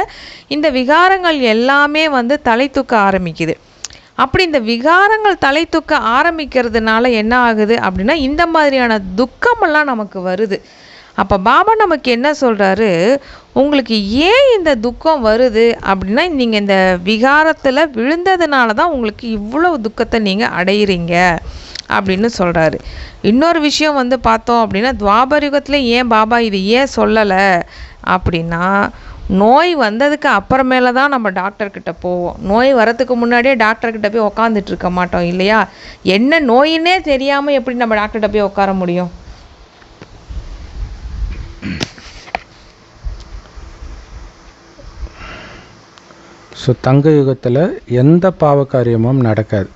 இந்த விகாரங்கள் எல்லாமே வந்து தலை தூக்க ஆரம்பிக்குது. அப்படி இந்த விகாரங்கள் தலை தூக்க ஆரம்பிக்கிறதுனால என்ன ஆகுது அப்படின்னா, இந்த மாதிரியான துக்கமெல்லாம் நமக்கு வருது. அப்போ பாபா நமக்கு என்ன சொல்கிறாரு, உங்களுக்கு ஏன் இந்த துக்கம் வருது அப்படின்னா, நீங்கள் இந்த விகாரத்தில் விழுந்ததுனால தான் உங்களுக்கு இவ்வளோ துக்கத்தை நீங்கள் அடையிறீங்க அப்படின்னு சொல்கிறாரு. இன்னொரு விஷயம் வந்து பார்த்தோம் அப்படின்னா, துவாபரயுகத்தில் ஏன் பாபா இது ஏன் சொல்லலை அப்படின்னா, நோய் வந்ததுக்கு அப்புறமேல தான் நம்ம டாக்டர்கிட்ட போவோம். நோய் வரத்துக்கு முன்னாடியே டாக்டர்கிட்ட போய் உக்காந்துட்டு இருக்க மாட்டோம் இல்லையா? என்ன நோயின்னே தெரியாமல் எப்படி நம்ம டாக்டர்கிட்ட போய் உட்கார முடியும்? ஸோ தங்க யுகத்தில் எந்த பாவ காரியமும் நடக்காது.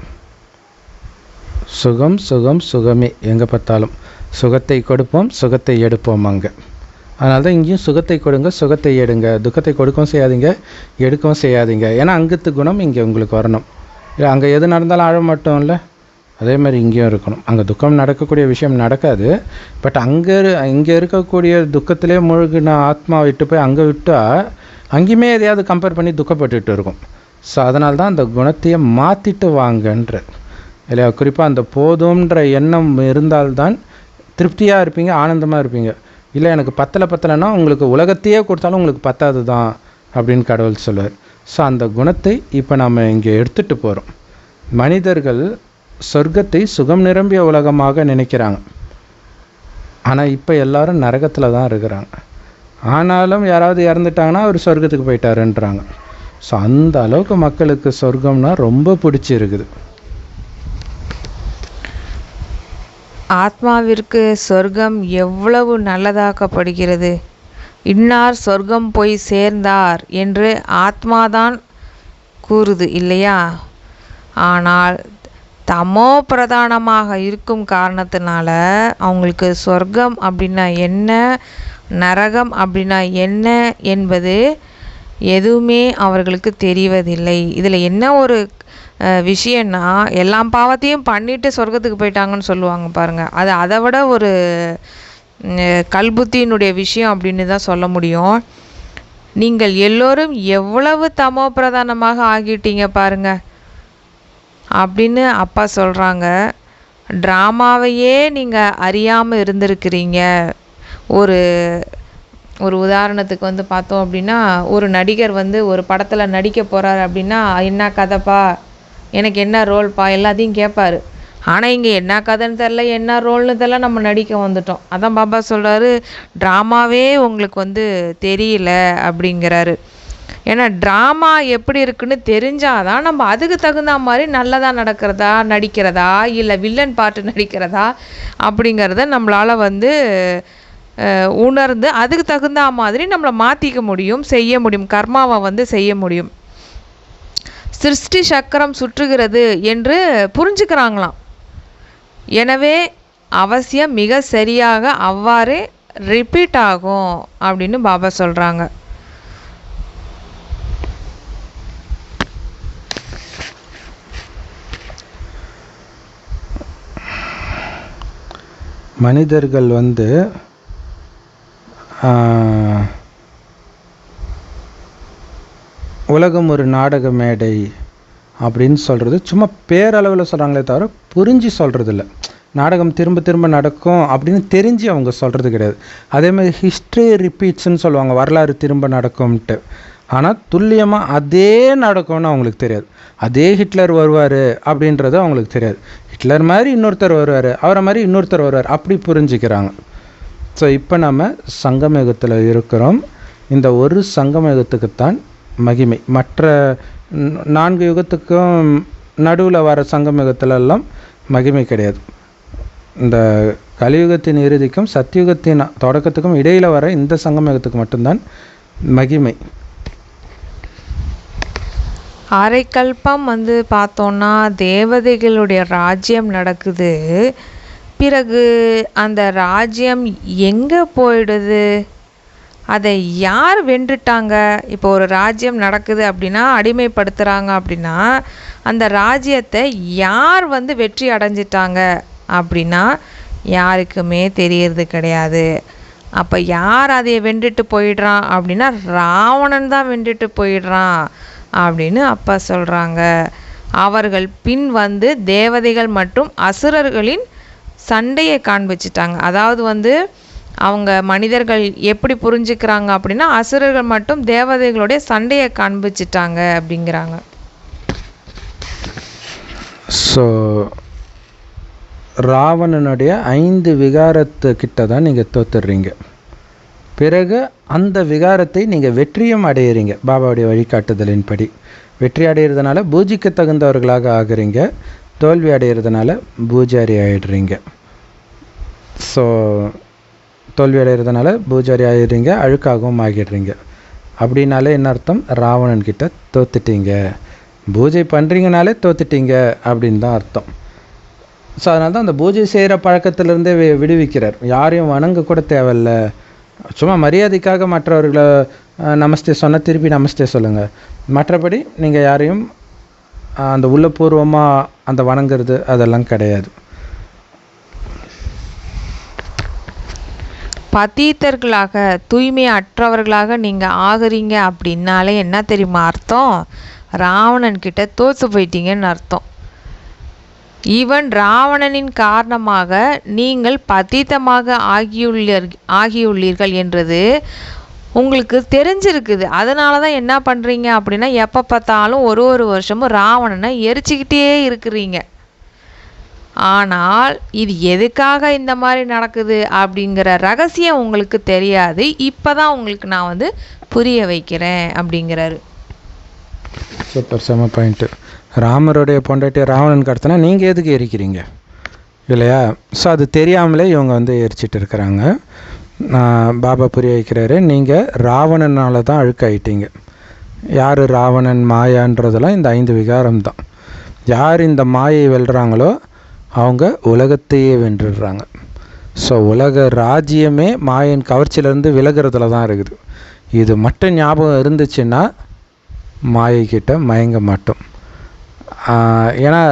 சுகம் சுகம் சுகமே, எங்கே பார்த்தாலும் சுகத்தை கொடுப்போம், சுகத்தை எடுப்போம் அங்கே. அதனால தான் இங்கேயும் சுகத்தை கொடுங்க, சுகத்தை எடுங்க, துக்கத்தை கொடுக்கவும் செய்யாதீங்க, எடுக்கவும் செய்யாதீங்க. ஏன்னா அங்கத்து குணம் இங்கே உங்களுக்கு வரணும். இல்லை அங்கே எது நடந்தாலும் ஆழ மாட்டோம் இல்லை, அதே மாதிரி இங்கேயும் இருக்கணும். அங்கே துக்கம் நடக்கக்கூடிய விஷயம் நடக்காது. பட் இங்கே இருக்கக்கூடிய துக்கத்திலே மூழ்கின ஆத்மா விட்டு போய் அங்கே விட்டால் அங்கேயுமே எதையாவது கம்பேர் பண்ணி துக்கப்பட்டுட்டு இருக்கும். ஸோ அதனால தான் அந்த குணத்தையே மாற்றிட்டு வாங்கன்ற இல்லையா. குறிப்பாக அந்த போதும்ன்ற எண்ணம் இருந்தால்தான் திருப்தியாக இருப்பீங்க, ஆனந்தமாக இருப்பீங்க. இல்லை எனக்கு பத்தலைன்னா உங்களுக்கு உலகத்தையே கொடுத்தாலும் உங்களுக்கு பத்தாது தான் அப்படின்னு கடவுள் சொல்லுவார். ஸோ அந்த குணத்தை இப்போ நம்ம இங்கே எடுத்துகிட்டு போகிறோம். மனிதர்கள் சொர்க்கத்தை சுகம் நிரம்பிய உலகமாக நினைக்கிறாங்க. ஆனால் இப்போ எல்லாரும் நரகத்தில் தான் இருக்கிறாங்க. ஆனாலும் யாராவது இறந்துட்டாங்கன்னா அவர் சொர்க்கத்துக்கு போயிட்டாருன்றாங்க. ஸோ அந்த அளவுக்கு மக்களுக்கு சொர்க்கம்னா ரொம்ப பிடிச்சிருக்குது. ஆத்மாவிற்கு சொர்க்கம் எவ்வளவு நல்லதாக்கப்படுகிறது. இன்னார் சொர்க்கம் போய் சேர்ந்தார் என்று ஆத்மாதான் கூறுது இல்லையா? ஆனால் தமோ பிரதானமாக இருக்கும் காரணத்தினால அவங்களுக்கு சொர்க்கம் அப்படின்னா என்ன, நரகம் அப்படின்னா என்ன என்பது எதுவுமே அவர்களுக்கு தெரிவதில்லை. இதில் என்ன ஒரு விஷயம்னா, எல்லா பாவத்தையும் பண்ணிட்டு சொர்க்கத்துக்கு போயிட்டாங்கன்னு சொல்லுவாங்க பாருங்கள். அது அதை விட ஒரு கல்புத்தியினுடைய விஷயம் அப்படின்னு தான் சொல்ல முடியும். நீங்கள் எல்லோரும் எவ்வளவு தமோ பிரதானமாக ஆகிட்டீங்க பாருங்க அப்படின்னு அப்பா சொல்கிறாங்க. ட்ராமாவையே நீங்கள் அறியாமல் இருந்திருக்கிறீங்க. ஒரு உதாரணத்துக்கு வந்து பார்த்தோம் அப்படின்னா, ஒரு நடிகர் வந்து ஒரு படத்தில் நடிக்க போகிறார் அப்படின்னா, என்ன கதைப்பா, எனக்கு என்ன ரோல்ப்பா எல்லாத்தையும் கேட்பார். ஆனால் இங்கே என்ன கதைன்னு தெரில, என்ன ரோல்னு தெரில, நம்ம நடிக்க வந்துட்டோம். அதான் பாபா சொல்கிறாரு, ட்ராமாவே உங்களுக்கு வந்து தெரியல அப்படிங்கிறாரு. ஏன்னா ட்ராமா எப்படி இருக்குன்னு தெரிஞ்சாதான் நம்ம அதுக்கு தகுந்த மாதிரி நல்லதாக நடிக்கிறதா இல்லை வில்லன் பாட்டு நடிக்கிறதா அப்படிங்கிறத நம்மளால் வந்து உணர்ந்து அதுக்கு தகுந்த மாதிரி நம்மளை மாற்றிக்க முடியும், செய்ய முடியும், கர்மாவை வந்து செய்ய முடியும். சிருஷ்டி சக்கரம் சுற்றுகிறது என்று புரிஞ்சுக்கிறாங்களாம். எனவே அவசியம் மிக சரியாக அவ்வாறே ரிப்பீட் ஆகும் அப்படின்னு பாபா சொல்கிறாங்க. மனிதர்கள் வந்து உலகம் ஒரு நாடக மேடை அப்படின்னு சொல்கிறது சும்மா பேரளவில் சொல்கிறாங்களே தவிர புரிஞ்சு சொல்கிறது இல்லை. நாடகம் திரும்ப திரும்ப நடக்கும் அப்படின்னு தெரிஞ்சு அவங்க சொல்கிறது கிடையாது. அதே மாதிரி ஹிஸ்ட்ரி ரிப்பீட்ஸ்ன்னு சொல்லுவாங்க, வரலாறு திரும்ப நடக்கும்ன்ட்டு. ஆனால் துல்லியமாக அதே நடக்கும்னு அவங்களுக்கு தெரியாது. அதே ஹிட்லர் வருவார் அப்படின்றது அவங்களுக்கு தெரியாது. ஹிட்லர் மாதிரி இன்னொருத்தர் வருவார், அவரை மாதிரி இன்னொருத்தர் வருவார், அப்படி புரிஞ்சுக்கிறாங்க. ஸோ இப்போ நம்ம சங்கமயுகத்தில் இருக்கிறோம். இந்த ஒரு சங்கமயுகத்துக்குத்தான் மகிமை. மற்ற 4 யுகத்துக்கும் நடுவில் வர சங்கமயுகத்திலெல்லாம் மகிமை கிடையாது. இந்த கலியுகத்தின் இறுதிக்கும் சத்தியுகத்தின் தொடக்கத்துக்கும் இடையில் வர இந்த சங்கமயுகத்துக்கு மட்டும்தான் மகிமை. அரைக்கல்பம் பார்த்தோன்னா தேவதைகளுடைய ராஜ்யம் நடக்குது. பிறகு அந்த ராஜ்யம் எங்கே போயிடுது? அதை யார் வென்றுட்டாங்க? இப்போ ஒரு ராஜ்யம் நடக்குது அப்படின்னா, அடிமைப்படுத்துகிறாங்க அப்படின்னா, அந்த ராஜ்யத்தை யார் வெற்றி அடைஞ்சிட்டாங்க அப்படின்னா யாருக்குமே தெரியறது கிடையாது. அப்போ யார் அதை வென்றுட்டு போயிடுறான் அப்படின்னா ராவணன் தான் வென்றுட்டு போயிடுறான் அப்படின்னு அப்பா சொல்கிறாங்க. அவர்கள் பின் தேவதைகள் மற்றும் அசுரர்களின் சண்டையை காண்பிச்சிட்டாங்க. அதாவது அவங்க மனிதர்கள் எப்படி புரிஞ்சுக்கிறாங்க அப்படின்னா அசுரர்கள் மட்டும் தேவதைகளுடைய சண்டையை காண்பிச்சிட்டாங்க அப்படிங்கிறாங்க. ஸோ ராவணனுடைய 5 விகாரத்துக்கிட்ட தான் நீங்கள் தோத்துடுறீங்க. பிறகு அந்த விகாரத்தை நீங்கள் வெற்றியும் அடையிறீங்க. பாபாவுடைய வழிகாட்டுதலின்படி வெற்றி அடைகிறதுனால பூஜைக்கு தகுந்தவர்களாக ஆகுறீங்க. தோல்வி அடைகிறதுனால பூஜாரி ஆகிடுறீங்க. ஸோ தோல்வி அடைகிறதுனால பூஜாரி ஆகிடுறீங்க, அழுக்காகவும் ஆகிடுறீங்க. அப்படின்னாலே என்ன அர்த்தம்? ராவணன்கிட்ட தோத்துட்டீங்க. பூஜை பண்ணுறீங்கனாலே தோத்துட்டீங்க அப்படின்னு தான் அர்த்தம். ஸோ அதனால தான் அந்த பூஜை செய்கிற பழக்கத்திலேருந்தே விடுவிக்கிறார். யாரையும் வணங்க கூட தேவையில்ல. சும்மா மரியாதைக்காக மற்றவர்களை நமஸ்தே சொன்னால் திருப்பி நமஸ்தே சொல்லுங்கள். மற்றபடி நீங்கள் யாரையும் அந்த உள்ளபூர்வமாக அந்த வணங்குறது அதெல்லாம் கிடையாது. பதீத்தர்களாக தூய்மை அற்றவர்களாக நீங்கள் ஆகுறீங்க அப்படின்னாலே என்ன தெரியுமா அர்த்தம்? ராவணன்கிட்ட தோற்று போயிட்டீங்கன்னு அர்த்தம். ஈவன் ராவணனின் காரணமாக நீங்கள் பதீத்தமாக ஆகியுள்ளீர்கள் என்றது உங்களுக்கு தெரிஞ்சிருக்குது. அதனால தான் என்ன பண்ணுறீங்க அப்படின்னா எப்போ பார்த்தாலும் ஒரு வருஷமும் ராவணனை எரிச்சிக்கிட்டே இருக்கிறீங்க. ஆனால் இது எதுக்காக இந்த மாதிரி நடக்குது அப்படிங்கிற ரகசியம் உங்களுக்கு தெரியாது. இப்போ தான் உங்களுக்கு நான் புரிய வைக்கிறேன் அப்படிங்கிறாரு. சூப்பர், செம பாயிண்ட்டு. ராமருடைய பொண்டாட்டிய ராவணன் கடத்தினா நீங்கள் எதுக்கு எரிக்கிறீங்க இல்லையா? ஸோ அது தெரியாமலே இவங்க எரிச்சிட்டு இருக்கிறாங்க. பாபா புரிய வைக்கிறாரு, நீங்கள் ராவணனால் தான் அழுக்காயிட்டீங்க. யார் ராவணன் மாயான்றதெல்லாம் இந்த 5 விகாரம் தான். யார் இந்த மாயை வெல்றாங்களோ அவங்க உலகத்தையே வென்றுடுறாங்க. ஸோ உலக ராஜ்யமே மாயின் கவர்ச்சியிலேருந்து விலகிறதுல தான் இருக்குது. இது மட்டும் ஞாபகம் இருந்துச்சுன்னா மாயைக்கிட்ட மயங்க மாட்டோம். ஏன்னா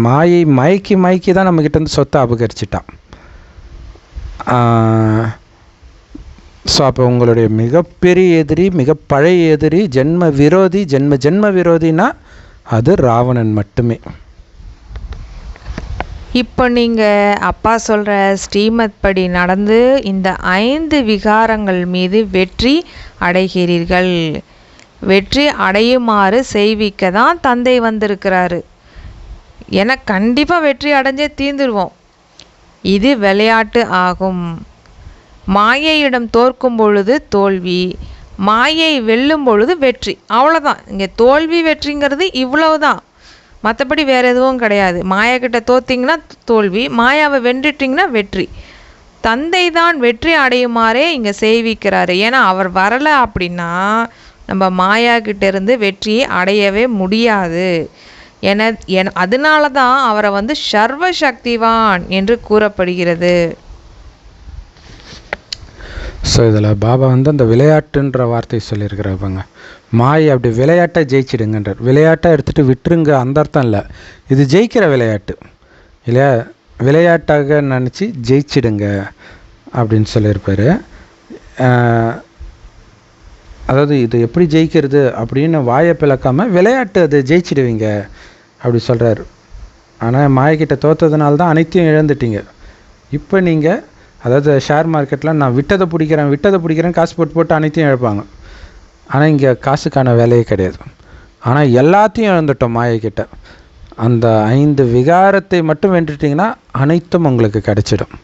மாயை மயக்கி தான் நம்மக்கிட்டேருந்து சொத்தை அபகரிச்சிட்டான். ஸோ அப்போ உங்களுடைய மிகப்பெரிய எதிரி, மிக பழைய எதிரி, ஜென்ம விரோதினா அது ராவணன் மட்டுமே. இப்போ நீங்கள் அப்பா சொல்கிற ஸ்ரீமத் படி நடந்து இந்த 5 விகாரங்கள் மீது வெற்றி அடைகிறீர்கள். வெற்றி அடையுமாறு செய்விக்க தான் தந்தை வந்திருக்கிறாரு. ஏன்னா கண்டிப்பாக வெற்றி அடைஞ்சே தீர்ந்துடுவோம். இது விளையாட்டு ஆகும். மாயையிடம் தோற்கும் பொழுது தோல்வி, மாயை வெல்லும் பொழுது வெற்றி. அவ்வளோதான். இங்கே தோல்வி வெற்றிங்கிறது இவ்வளவுதான், மற்றபடி வேறு எதுவும் கிடையாது. மாயாக்கிட்ட தோற்றிங்கன்னா தோல்வி, மாயாவை வென்றுட்டிங்கன்னா வெற்றி. தந்தை தான் வெற்றி அடையுமாறே இங்கே செய்விக்கிறாரு. ஏன்னா அவர் வரலை அப்படின்னா நம்ம மாயாக்கிட்ட இருந்து வெற்றியை அடையவே முடியாது. அதனால தான் அவரை சர்வ சக்திவான் என்று கூறப்படுகிறது. ஸோ இதில் பாபா அந்த விளையாட்டுன்ற வார்த்தை சொல்லியிருக்கிறாங்க. மாயை அப்படி விளையாட்டை ஜெயிச்சிடுங்கன்றார். விளையாட்டாக எடுத்துகிட்டு விட்டுருங்க அந்த அர்த்தம் இல்லை. இது ஜெயிக்கிற விளையாட்டு இல்லையா? விளையாட்டாக நினச்சி ஜெயிச்சிடுங்க அப்படின்னு சொல்லியிருப்பார். அதாவது இது எப்படி ஜெயிக்கிறது அப்படின்னு வாயை பிளக்காமல் விளையாட்டு அது ஜெயிச்சிடுவீங்க அப்படி சொல்கிறார். ஆனால் மாயக்கிட்ட தோற்றதுனால தான் அனைத்தையும் இழந்துட்டீங்க. இப்போ நீங்கள் அதாவது ஷேர் மார்க்கெட்டில் நான் விட்டதை பிடிக்கிறேன் காசு போட்டு அனைத்தையும் இழப்பாங்க. ஆனால் இங்கே காசுக்கான வேலையே கிடையாது. ஆனால் எல்லாத்தையும் இழந்துட்டோம் மாயக்கிட்ட. அந்த 5 விகாரத்தை மட்டும் வென்றுட்டிங்கன்னா அனைத்தும் உங்களுக்கு கிடைச்சிடும்.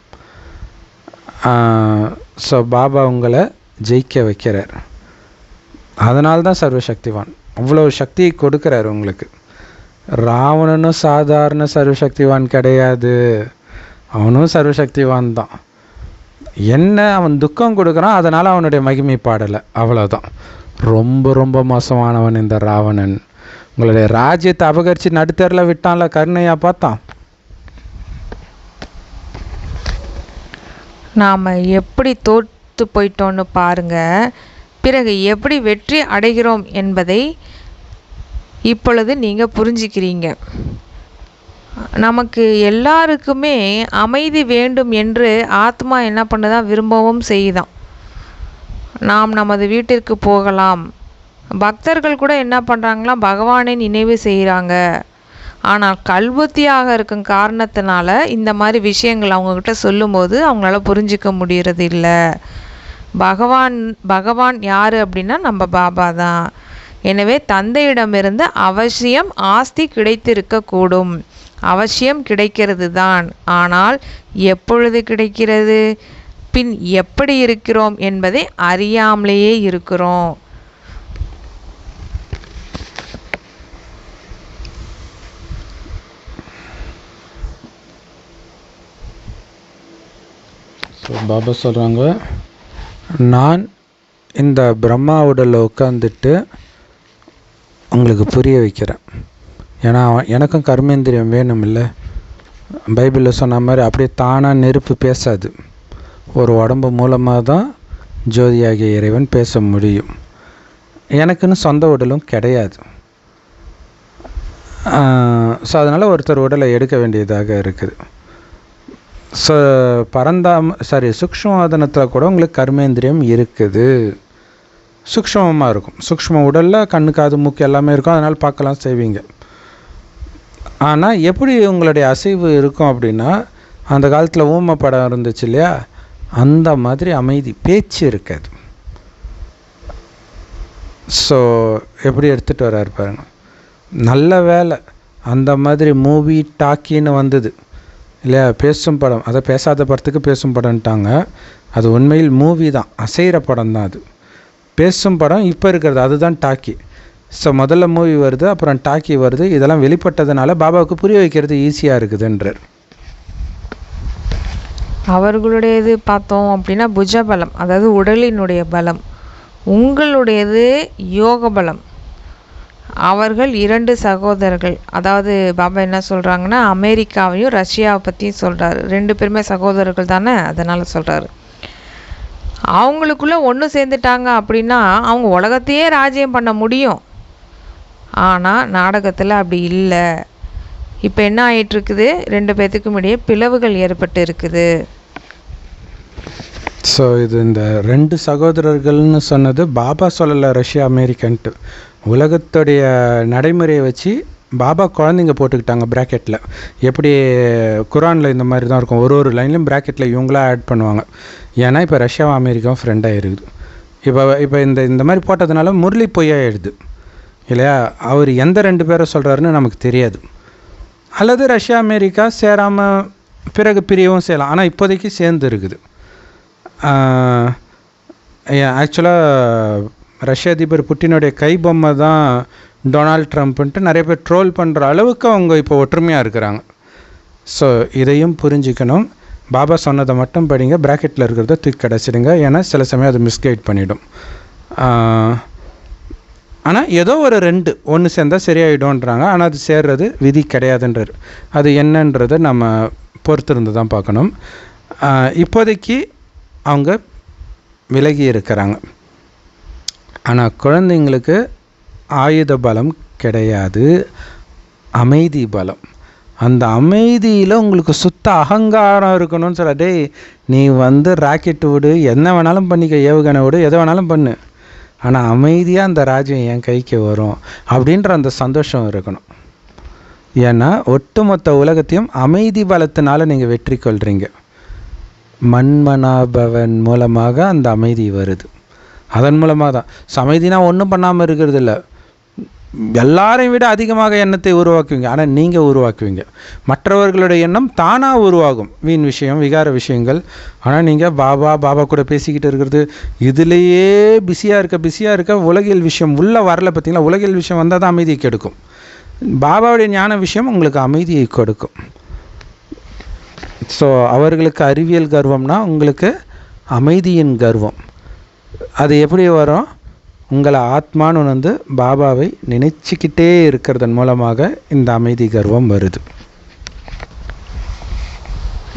ஸோ பாபா உங்களை ஜெயிக்க வைக்கிறார். அதனால தான் சர்வசக்திவான் அவ்வளோ சக்தியை கொடுக்குறாரு உங்களுக்கு. ராவணனும் சாதாரண சர்வசக்திவான் கிடையாது, அவனும் சர்வசக்திவான் தான். என்ன அவன் துக்கம் கொடுக்குறான், அதனால் அவனுடைய மகிமை பாடலை, அவ்வளோதான். ரொம்ப ரொம்ப மோசமானவன் இந்த ராவணன். உங்களுடைய ராஜ்யத்தை அபகரித்து நடுத்தரில் விட்டான்ல, கருணையா பார்த்தான். நாம் எப்படி தோற்று போயிட்டோன்னு பாருங்க. பிறகு எப்படி வெற்றி அடைகிறோம் என்பதை இப்பொழுது நீங்கள் புரிஞ்சுக்கிறீங்க. நமக்கு எல்லாருக்குமே அமைதி வேண்டும் என்று ஆத்மா என்ன பண்ணுதான், விரும்பவும் செய்யுதான். நாம் நமது வீட்டிற்கு போகலாம். பக்தர்கள் கூட என்ன பண்ணுறாங்களாம், பகவானை நினைவு செய்கிறாங்க. ஆனால் கல்புத்தியாக இருக்கும் காரணத்தினால இந்த மாதிரி விஷயங்கள் அவங்கக்கிட்ட சொல்லும்போது அவங்களால புரிஞ்சிக்க முடியறது இல்லை. பகவான் யார் அப்படின்னா நம்ம பாபா தான். எனவே தந்தையிடமிருந்து அவசியம் ஆஸ்தி கிடைத்திருக்கக்கூடும், அவசியம் கிடைக்கிறது தான். ஆனால் எப்பொழுது கிடைக்கிறது, பின் எப்படி இருக்கிறோம் என்பதை அறியாமலேயே இருக்கிறோம். பாபா சொல்கிறாங்க, நான் இந்த பிரம்மா உடலில் உட்காந்துட்டு உங்களுக்கு புரிய வைக்கிறேன். ஏன்னா எனக்கும் கர்மேந்திரியம் வேணும் இல்லை. பைபிளில் சொன்ன மாதிரி அப்படியே தானாக நெருப்பு பேசாது. ஒரு உடம்பு மூலமாக தான் ஜோதியாகிய இறைவன் பேச முடியும். எனக்குன்னு சொந்த உடலும் கிடையாது. ஸோ அதனால் ஒருத்தர் உடலை எடுக்க வேண்டியதாக இருக்குது. ஸோ சூக்ஷ்மவாதனத்தில் கூட உங்களுக்கு கர்மேந்திரியம் இருக்குது. சூக்ஷ்மமாக இருக்கும். சூக்ஷ்ம உடலில் கண்ணு காது மூக்கு எல்லாமே இருக்கும், அதனால் பார்க்கலாம் செய்வீங்க. ஆனால் எப்படி உங்களுடைய அசைவு இருக்கும் அப்படின்னா, அந்த காலத்தில் ஊமை படம் இருந்துச்சு இல்லையா, அந்த மாதிரி அமைதி, பேச்சு இருக்காது. ஸோ எப்படி எடுத்துகிட்டு வர்றாரு பாருங்க. நல்ல வேலை அந்த மாதிரி மூவி டாக்கின்னு வந்தது இல்லையா, பேசும் படம். அதை பேசாத படத்துக்கு பேசும் படம்ட்டாங்க. அது உண்மையில் மூவி தான், அசைகிற படம் தான் அது. பேசும் படம் இப்போ இருக்கிறது அதுதான் டாக்கி. ஸோ முதல்ல மூவி வருது, அப்புறம் டாக்கி வருது. இதெல்லாம் வெளிப்பட்டதுனால பாபாவுக்கு புரிய வைக்கிறது ஈஸியாக இருக்குதுன்றார். அவர்களுடையது பார்த்தோம் அப்படின்னா புஜபலம், அதாவது உடலினுடைய பலம். உங்களுடையது யோக பலம். அவர்கள் 2 சகோதரர்கள். அதாவது பாபா என்ன சொல்கிறாங்கன்னா, அமெரிக்காவையும் ரஷ்யாவை பற்றியும் சொல்கிறாரு. 2 பேருமே சகோதரர்கள் தானே, அதனால் சொல்கிறாரு. அவங்களுக்குள்ளே ஒன்று சேர்ந்துட்டாங்க அப்படின்னா அவங்க உலகத்தையே ராஜ்யம் பண்ண முடியும். ஆனால் நாடகத்தில் அப்படி இல்லை. இப்போ என்ன ஆகிட்டுருக்குது, 2 பேர்த்துக்கும் இடையே பிளவுகள் ஏற்பட்டு இருக்குது. ஸோ இது இந்த 2 சகோதரர்கள்னு சொன்னது பாபா சொல்லலை, ரஷ்யா அமெரிக்கன்ட்டு. உலகத்துடைய நடைமுறையை வச்சு பாபா குழந்தைங்க போட்டுக்கிட்டாங்க ப்ராக்கெட்டில். எப்படி குரானில் இந்த மாதிரி தான் இருக்கும், ஒரு லைன்லையும் ப்ராக்கெட்டில் இவங்களாம் ஆட் பண்ணுவாங்க. ஏன்னா இப்போ ரஷ்யாவும் அமெரிக்காவும் ஃப்ரெண்டாக இருக்குது. இப்போ இந்த மாதிரி போட்டதுனால முரளி பொய்யாயிடுது இல்லையா. அவர் எந்த 2 பேரை சொல்கிறாருன்னு நமக்கு தெரியாது. அல்லது ரஷ்யா அமெரிக்கா சேராமல் பிறகு பிரியவும் செய்யலாம். ஆனால் இப்போதைக்கு சேர்ந்து இருக்குது. ஆக்சுவலாக ரஷ்ய அதிபர் புட்டினுடைய கைபொம்மை தான் டொனால்ட் ட்ரம்ப்ன்ட்டு நிறைய பேர் ட்ரோல் பண்ணுற அளவுக்கு அவங்க இப்போ ஒற்றுமையாக இருக்கிறாங்க. ஸோ இதையும் புரிஞ்சுக்கணும். பாபா சொன்னதை மட்டும் படிங்க, ப்ராக்கெட்டில் இருக்கிறத தூக்கி கிடச்சிடுங்க. ஏன்னா சில சமயம் அது மிஸ்கைட் பண்ணிவிடும். ஆனால் ஏதோ ஒரு 2 ஒன்று சேர்ந்தால் சரியாயிடும்ன்றாங்க. ஆனால் அது சேர்றது விதி கிடையாதுன்றார். அது என்னன்றதை நம்ம பொறுத்திருந்து தான் பார்க்கணும். இப்போதைக்கு அவங்க விலகி இருக்கிறாங்க. ஆனால் குழந்தைங்களுக்கு ஆயுத பலம் கிடையாது, அமைதி பலம். அந்த அமைதியில் உங்களுக்கு சுத்த அகங்காரம் இருக்கணும்னு சொல்ல, டேய் நீ ராக்கெட்டு விடு, என்ன வேணாலும் பண்ணிக்க, ஏவுகணை விடு, எதை வேணாலும் பண்ணு, ஆனால் அமைதியாக அந்த ராஜ்யம் என் கைக்கு வரும் அப்படின்ற அந்த சந்தோஷம் இருக்கணும். ஏன்னா ஒட்டுமொத்த உலகத்தையும் அமைதி பலத்தினால நீங்கள் வெற்றி கொள்கிறீங்க. மன்மனாபவன் மூலமாக அந்த அமைதி வருது. அதன் மூலமாக தான் அமைதினா ஒன்றும் பண்ணாமல் இருக்கிறது இல்லை. எல்லாரையும் விட அதிகமாக எண்ணத்தை உருவாக்குவீங்க. ஆனால் நீங்கள் உருவாக்குவீங்க. மற்றவர்களுடைய எண்ணம் தானாக உருவாகும், வீண் விஷயம், விகார விஷயங்கள். ஆனால் நீங்கள் பாபா கூட பேசிக்கிட்டு இருக்கிறது, இதுலேயே பிஸியாக இருக்க உலகியல் விஷயம் உள்ளே வரல. பார்த்தீங்களா, உலகியல் விஷயம் வந்தால் தான் அமைதியை கெடுக்கும். பாபாவுடைய ஞான விஷயம் உங்களுக்கு அமைதியை கொடுக்கும். ஸோ அவர்களுக்கு அறிவியல் கர்வம்னா உங்களுக்கு அமைதியின் கர்வம். அது எப்படி வரும்? உங்களை ஆத்மான்னு உணர்ந்து பாபாவை நினைச்சிக்கிட்டே இருக்கிறதன் மூலமாக இந்த அமைதி கர்வம் வருது.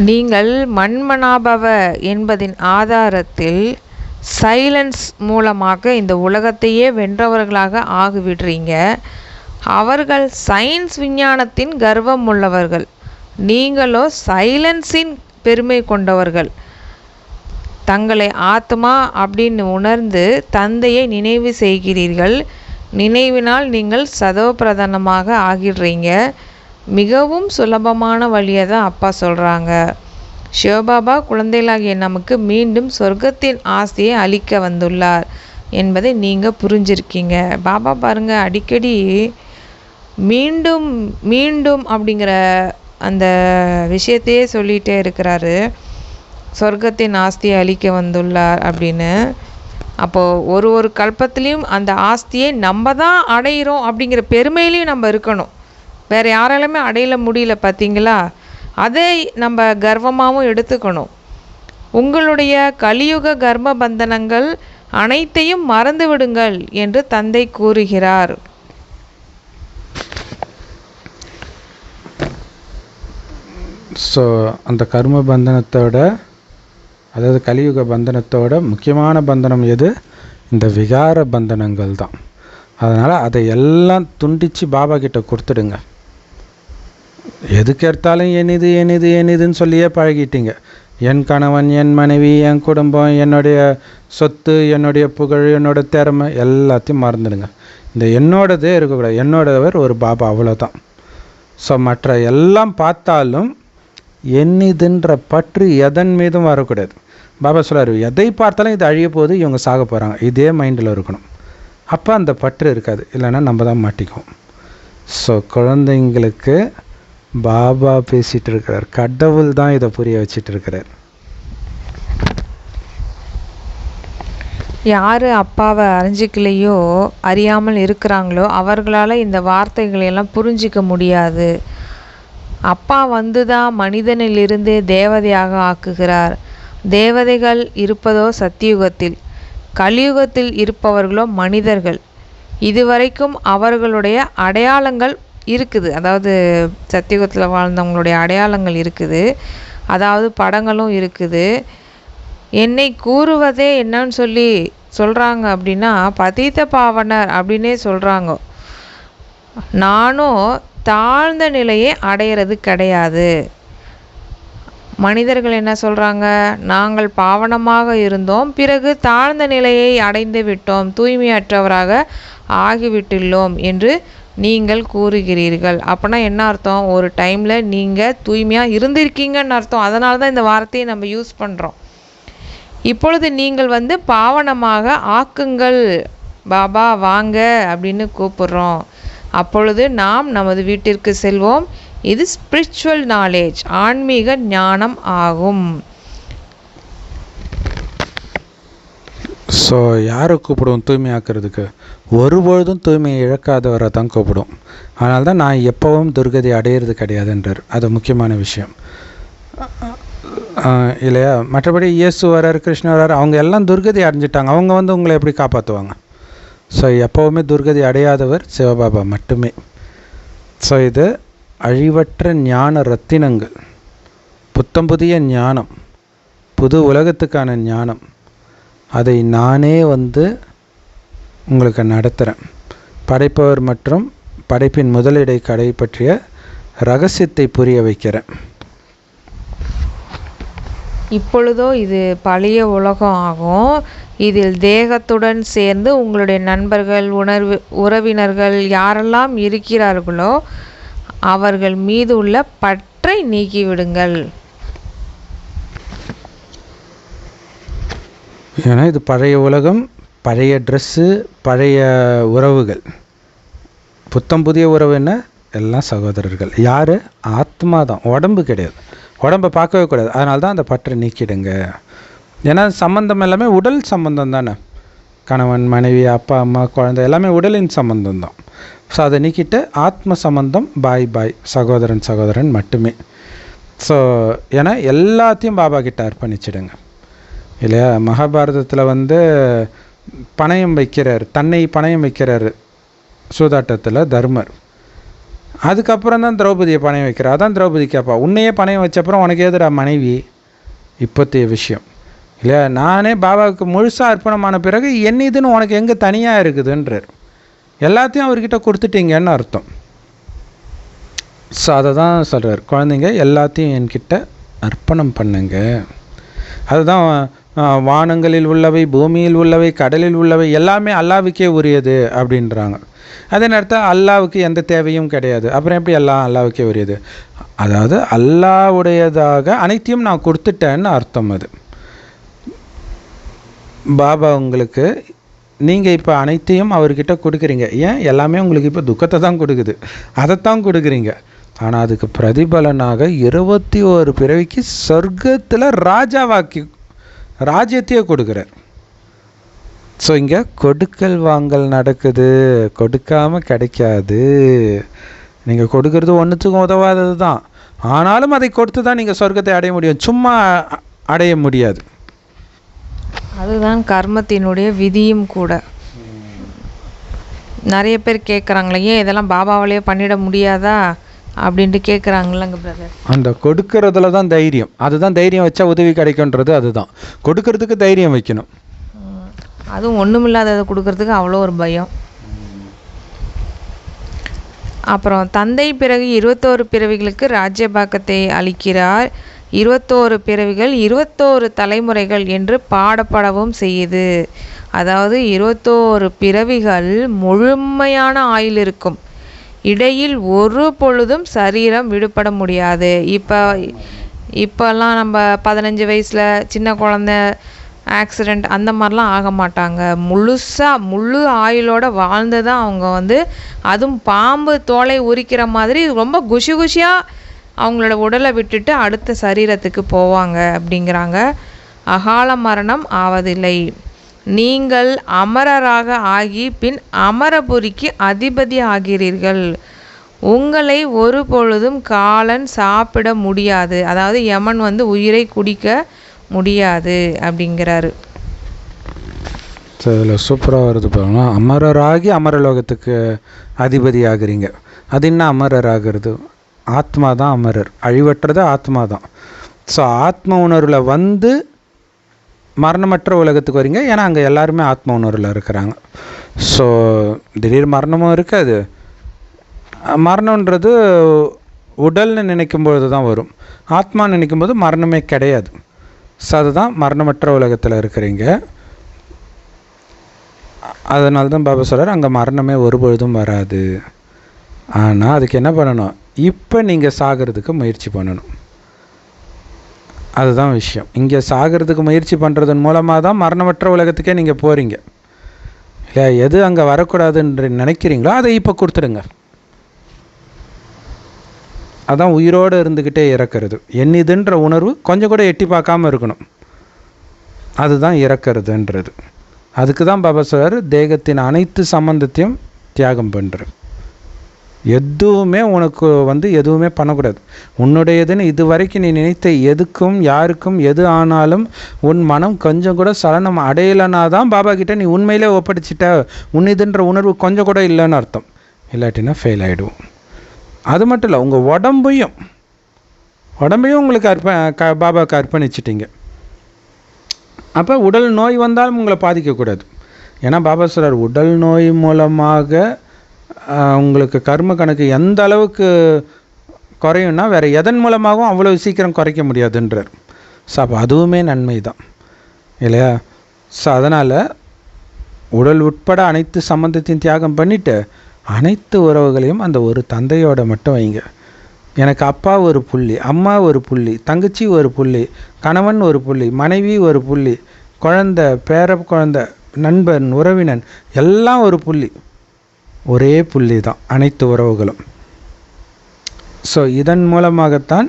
நீங்கள் மன்மனாபவ என்பதின் ஆதாரத்தில் சைலன்ஸ் மூலமாக இந்த உலகத்தையே வென்றவர்களாக ஆகிவிடுறீங்க. அவர்கள் சயின்ஸ் விஞ்ஞானத்தின் கர்வம் உள்ளவர்கள், நீங்களோ சைலன்ஸின் பெருமை கொண்டவர்கள். தங்களை ஆத்மா அப்படின்னு உணர்ந்து தந்தையை நினைவு செய்கிறீர்கள். நினைவினால் நீங்கள் சதோபிரதானமாக ஆகிடுறீங்க. மிகவும் சுலபமான வழியை தான் அப்பா சொல்கிறாங்க. சிவபாபா குழந்தைகளாகிய நமக்கு மீண்டும் சொர்க்கத்தின் ஆசையை அளிக்க வந்துள்ளார் என்பதை நீங்கள் புரிஞ்சிருக்கீங்க. பாபா பாருங்கள், அடிக்கடி மீண்டும் மீண்டும் அப்படிங்கிற அந்த விஷயத்தையே சொல்லிகிட்டே இருக்கிறாரு. சொர்க்கத்தின் ஆஸ்தியை அளிக்க வந்துள்ளார் அப்படின்னு. அப்போது ஒரு கல்பத்துலேயும் அந்த ஆஸ்தியை நம்ம தான் அடையிறோம் அப்படிங்கிற பெருமையிலையும் நம்ம இருக்கணும். வேறு யாராலுமே அடையல முடியல பார்த்தீங்களா? அதை நம்ம கர்வமாகவும் எடுத்துக்கணும். உங்களுடைய கலியுக கர்ம பந்தனங்கள் அனைத்தையும் மறந்து விடுங்கள் என்று தந்தை கூறுகிறார். ஸோ அந்த கர்ம பந்தனத்தோட, அதாவது கலியுக பந்தனத்தோட முக்கியமான பந்தனம் எது? இந்த விகார பந்தனங்கள் தான். அதனால் அதை எல்லாம் துண்டித்து பாபா கிட்ட கொடுத்துடுங்க. எதுக்கெடுத்தாலும் எனிதுன்னு சொல்லியே பழகிட்டீங்க. என் கணவன், என் மனைவி, என் குடும்பம், என்னுடைய சொத்து, என்னுடைய புகழ், என்னோட திறமை எல்லாத்தையும் மறந்துடுங்க. இந்த என்னோடதே இருக்கக்கூடாது. என்னோடவர் ஒரு பாபா, அவ்வளோதான். ஸோ மற்ற எல்லாம் பார்த்தாலும் என்னதுன்ற பற்று எதன் மீதும் வரக்கூடாது. பாபா சொல்கிறார், எதை பார்த்தாலும் இது அழிய போகுது, இவங்க சாக போகிறாங்க, இதே மைண்டில் இருக்கணும். அப்போ அந்த பற்று இருக்காது, இல்லைன்னா நம்ம தான் மாட்டிக்குவோம். ஸோ குழந்தைங்களுக்கு பாபா பேசிகிட்டு இருக்கிறார், கடவுள் தான் இதை புரிய வச்சிட்டு இருக்கிறார். யார் அப்பாவை அறிஞ்சிக்கலையோ, அறியாமல் இருக்கிறாங்களோ, அவர்களால் இந்த வார்த்தைகளையெல்லாம் புரிஞ்சிக்க முடியாது. அப்பா வந்து தான் மனிதனிலிருந்து தேவதையாக ஆக்குகிறார். தேவதைகள் இருப்பதோ சத்தியுகத்தில், கலியுகத்தில் இருப்பவர்களோ மனிதர்கள். இதுவரைக்கும் அவர்களுடைய அடையாளங்கள் இருக்குது, அதாவது சத்தியுகத்தில் வாழ்ந்தவங்களுடைய அடையாளங்கள் இருக்குது, அதாவது படங்களும் இருக்குது. என்னை கூறுவதே என்னன்னு சொல்லி சொல்கிறாங்க அப்படின்னா பதீத பாவனர் அப்படின்னே சொல்கிறாங்க. நானும் தாழ்ந்த நிலையை அடையிறது கிடையாது. மனிதர்கள் என்ன சொல்கிறாங்க? நாங்கள் பாவனமாக இருந்தோம், பிறகு தாழ்ந்த நிலையை அடைந்து விட்டோம், தூய்மையற்றவராக ஆகிவிட்டுள்ளோம் என்று நீங்கள் கூறுகிறீர்கள். அப்போனா என்ன அர்த்தம்? ஒரு டைமில் நீங்கள் தூய்மையாக இருந்திருக்கீங்கன்னு அர்த்தம். அதனால தான் இந்த வார்த்தையை நம்ம யூஸ் பண்ணுறோம். இப்பொழுது நீங்கள் வந்து பாவனமாக ஆக்குங்கள், பாபா வாங்க அப்படின்னு கூப்பிட்றோம். அப்பொழுது நாம் நமது வீட்டிற்கு செல்வோம். இது ஸ்பிரிச்சுவல் நாலேஜ், ஆன்மீக ஞானம் ஆகும். ஸோ யாரை கூப்பிடுவோம் தூய்மையாக்குறதுக்கு? ஒருபொழுதும் தூய்மையை இழக்காதவரை தான் கூப்பிடும். அதனால தான் நான் எப்போவும் துர்கதி அடையிறது கிடையாதுன்றார். அது முக்கியமான விஷயம் இல்லையா? மற்றபடி இயேசு வரார், கிருஷ்ணர் வரார், அவங்க எல்லாம் துர்கதி அடைஞ்சிட்டாங்க. அவங்க வந்து உங்களை எப்படி காப்பாற்றுவாங்க? ஸோ எப்போவுமே துர்கதி அடையாதவர் சிவபாபா மட்டுமே. ஸோ இது அழிவற்ற ஞான ரத்தினங்கள், புத்தம் புதிய ஞானம், புது உலகத்துக்கான ஞானம். அதை நானே வந்து உங்களுக்கு நடத்துகிறேன். படைப்பவர் மற்றும் படைப்பின் முதலிடை கடை பற்றிய ரகசியத்தை புரிய வைக்கிறேன். இப்பொழுதோ இது பழைய உலகம் ஆகும். இதில் தேகத்துடன் சேர்ந்து உங்களுடைய நண்பர்கள், உறவினர்கள் யாரெல்லாம் இருக்கிறார்களோ அவர்கள் மீது உள்ள பற்றை நீக்கிவிடுங்கள். ஏன்னா இது பழைய உலகம், பழைய ட்ரெஸ்ஸு, பழைய உறவுகள். புத்தம் புதிய உறவு என்ன? எல்லாம் சகோதரர்கள். யார்? ஆத்மா தான், உடம்பு கிடையாது. உடம்பை பார்க்கவே கூடாது. அதனால தான் அந்த பற்றை நீக்கிடுங்க. ஏன்னா சம்பந்தம் எல்லாமே உடல் சம்பந்தம் தானே. கணவன் மனைவி அப்பா அம்மா குழந்தை எல்லாமே உடலின் சம்பந்தம் தான். ஸோ அதை நீக்கிட்டு ஆத்ம சம்பந்தம் பாய் சகோதரன் சகோதரன் மட்டுமே. ஸோ ஏன்னா எல்லாத்தையும் பாபா கிட்ட அர்ப்பணிச்சிடுங்க இல்லையா. மகாபாரதத்தில் வந்து பணயம் வைக்கிறார், தன்னை பணயம் வைக்கிறார் சூதாட்டத்தில் தர்மர். அதுக்கப்புறம் தான் திரௌபதியை பணயம் வைக்கிறார். அதான் திரௌபதி கேட்பா, உன்னையே பணயம் வச்சப்புறம் உனக்கு எதுடா மனைவி? இப்போத்தைய விஷயம் இல்லையா. நானே பாபாவுக்கு முழுசாக அர்ப்பணமான பிறகு என்ன இதுன்னு உனக்கு எங்கே தனியாக இருக்குதுன்றார். எல்லாத்தையும் அவர்கிட்ட கொடுத்துட்டீங்கன்னு அர்த்தம். ஸோ அதை தான் சொல்கிறார், குழந்தைங்க எல்லாத்தையும் என்கிட்ட அர்ப்பணம் பண்ணுங்க. அதுதான் வானங்களில் உள்ளவை, பூமியில் உள்ளவை, கடலில் உள்ளவை எல்லாமே அல்லாவுக்கே உரியது அப்படின்றாங்க. அதே நேரத்தில் அல்லாவுக்கு எந்த தேவையும் கிடையாது. அப்புறம் எப்படி எல்லாம் அல்லாவுக்கே உரியது? அதாவது அல்லாவுடையதாக அனைத்தையும் நான் கொடுத்துட்டேன்னு அர்த்தம். அது பாபா உங்களுக்கு, நீங்கள் இப்போ அனைத்தையும் அவர்கிட்ட கொடுக்குறீங்க. ஏன்? எல்லாமே உங்களுக்கு இப்போ துக்கத்தை தான் கொடுக்குது, அதைத்தான் கொடுக்குறீங்க. ஆனால் அதுக்கு பிரதிபலனாக 21 பிறவிக்கு சொர்க்கத்தில் ராஜாவாக்கி ராஜ்யத்தையே கொடுக்குறார். ஸோ இங்கே கொடுக்கல் வாங்கல் நடக்குது, கொடுக்காமல் கிடைக்காது. நீங்கள் கொடுக்கறது ஒன்றுத்துக்கும் உதவாதது தான். ஆனாலும் அதை கொடுத்து தான் நீங்கள் சொர்க்கத்தை அடைய முடியும், சும்மா அடைய முடியாது. அதுதான் கர்மத்தினுடைய விதியும் கூட. நிறைய பேர் கேட்குறாங்களே, ஏன் இதெல்லாம் பாபாவாலேயே பண்ணிட முடியாதா அப்படின்ட்டு கேட்குறாங்களங்க பிரதர். அந்த கொடுக்கறதுல தான் தைரியம். அதுதான் தைரியம் வச்சா உதவி கிடைக்குன்றது. அதுதான் கொடுக்கறதுக்கு தைரியம் வைக்கணும். அதுவும் ஒன்றுமில்லாததை கொடுக்கறதுக்கு அவ்வளோ ஒரு பயம். அப்புறம் தந்தை பிறகு 21 பிறவிகளுக்கு ராஜ்யபாக்கத்தை அளிக்கிறார். 21 பிறவிகள் 21 தலைமுறைகள் என்று பாடப்படவும் செய்யுது. அதாவது 21 பிறவிகள் முழுமையான ஆயுள் இருக்கும். இடையில் ஒரு பொழுதும் சரீரம் விடுபட முடியாது. இப்போல்லாம் நம்ம 15 வயசில் சின்ன குழந்த ஆக்சிடெண்ட் அந்த மாதிரிலாம் ஆக மாட்டாங்க. முழு ஆயுளோடு வாழ்ந்து தான் அவங்க வந்து, அதுவும் பாம்பு தோலை உரிக்கிற மாதிரி ரொம்ப குஷியாக அவங்களோட உடலை விட்டுட்டு அடுத்த சரீரத்துக்கு போவாங்க அப்படிங்கிறாங்க. அகால மரணம் ஆவதில்லை. நீங்கள் அமரராக ஆகி பின் அமரபுரிக்கு அதிபதி ஆகிறீர்கள். உங்களை ஒரு பொழுதும் காலன் சாப்பிட முடியாது. அதாவது யமன் வந்து உயிரை குடிக்க முடியாது அப்படிங்கிறாரு. இதில் சூப்பராக வருது பாருங்க. அமரராகி அமரலோகத்துக்கு அதிபதி ஆகுறீங்க. அது என்ன அமரர் ஆகிறது? ஆத்மா தான் அமரர், அழிவற்றது ஆத்மா தான். ஸோ ஆத்ம உணர்வில் வந்து மரணமற்ற உலகத்துக்கு வரீங்க. ஏன்னா அங்கே எல்லாருமே ஆத்ம உணர்வில் இருக்கிறாங்க. ஸோ திடீர் மரணமும் இருக்காது. மரணன்றது உடல்னு நினைக்கும்பொழுது தான் வரும். ஆத்மா நினைக்கும்போது மரணமே கிடையாது. ஸோ அதுதான் மரணமற்ற உலகத்தில் இருக்கிறீங்க. அதனால தான் பாபா சொல்கிறார், அங்கே மரணமே ஒரு பொழுதும் வராது. ஆனால் அதுக்கு என்ன பண்ணணும்? இப்போ நீங்கள் சாகிறதுக்கு முயற்சி பண்ணணும். அதுதான் விஷயம். இங்கே சாகிறதுக்கு முயற்சி பண்ணுறதன் மூலமாக தான் மரணமற்ற உலகத்துக்கே நீங்கள் போகிறீங்க இல்லையா. எது அங்கே வரக்கூடாதுன்னு நினைக்கிறீங்களோ அதை இப்போ கொடுத்துடுங்க. அதான் உயிரோடு இருந்துக்கிட்டே இறக்கிறது. என்னதுன்ற உணர்வு கொஞ்சம் கூட எட்டி பார்க்காம இருக்கணும். அதுதான் இறக்கிறதுன்றது. அதுக்கு தான் பாபா சார் தேகத்தின் அனைத்து சம்பந்தத்தையும் தியாகம் பண்ணுறது. எதுவுமே உனக்கு வந்து எதுவுமே பண்ணக்கூடாது. உன்னுடையதுன்னு இது வரைக்கும் நீ நினைத்த எதுக்கும் யாருக்கும் எது ஆனாலும் உன் மனம் கொஞ்சம் கூட சலனம் அடையலைனா தான் பாபா கிட்ட நீ உண்மையிலே ஒப்படைச்சிட்ட. உன்னிதுன்ற உணர்வு கொஞ்சம் கூட இல்லைன்னு அர்த்தம். இல்லாட்டினா ஃபெயில் ஆகிடுவோம். அது மட்டும் இல்லை, உங்கள் உடம்பையும் உங்களுக்கு பாபாவுக்கு அர்ப்பணிச்சிட்டிங்க. அப்போ உடல் நோய் வந்தாலும் உங்களை பாதிக்கக்கூடாது. ஏன்னா பாபா சொல்றார், உடல் நோய் மூலமாக உங்களுக்கு கர்ம கணக்கு எந்த அளவுக்கு குறையும்னா வேறு எதன் மூலமாகவும் அவ்வளோ சீக்கிரம் குறைக்க முடியாதுன்றார். ஸோ அப்போ அதுவுமே நன்மை தான் இல்லையா. ஸோ அதனால் உடல் உட்பட அனைத்து சம்பந்தத்தையும் தியாகம் பண்ணிவிட்டு அனைத்து உறவுகளையும் அந்த ஒரு தந்தையோட மட்டும் வைங்க. எனக்கு அப்பா ஒரு புள்ளி, அம்மா ஒரு புள்ளி, தங்கச்சி ஒரு புள்ளி, கணவன் ஒரு புள்ளி, மனைவி ஒரு புள்ளி, குழந்தை, பேர குழந்தை, நண்பன், உறவினன் எல்லாம் ஒரு புள்ளி. ஒரே புள்ளி தான் அனைத்து உறவுகளும். ஸோ இதன் மூலமாகத்தான்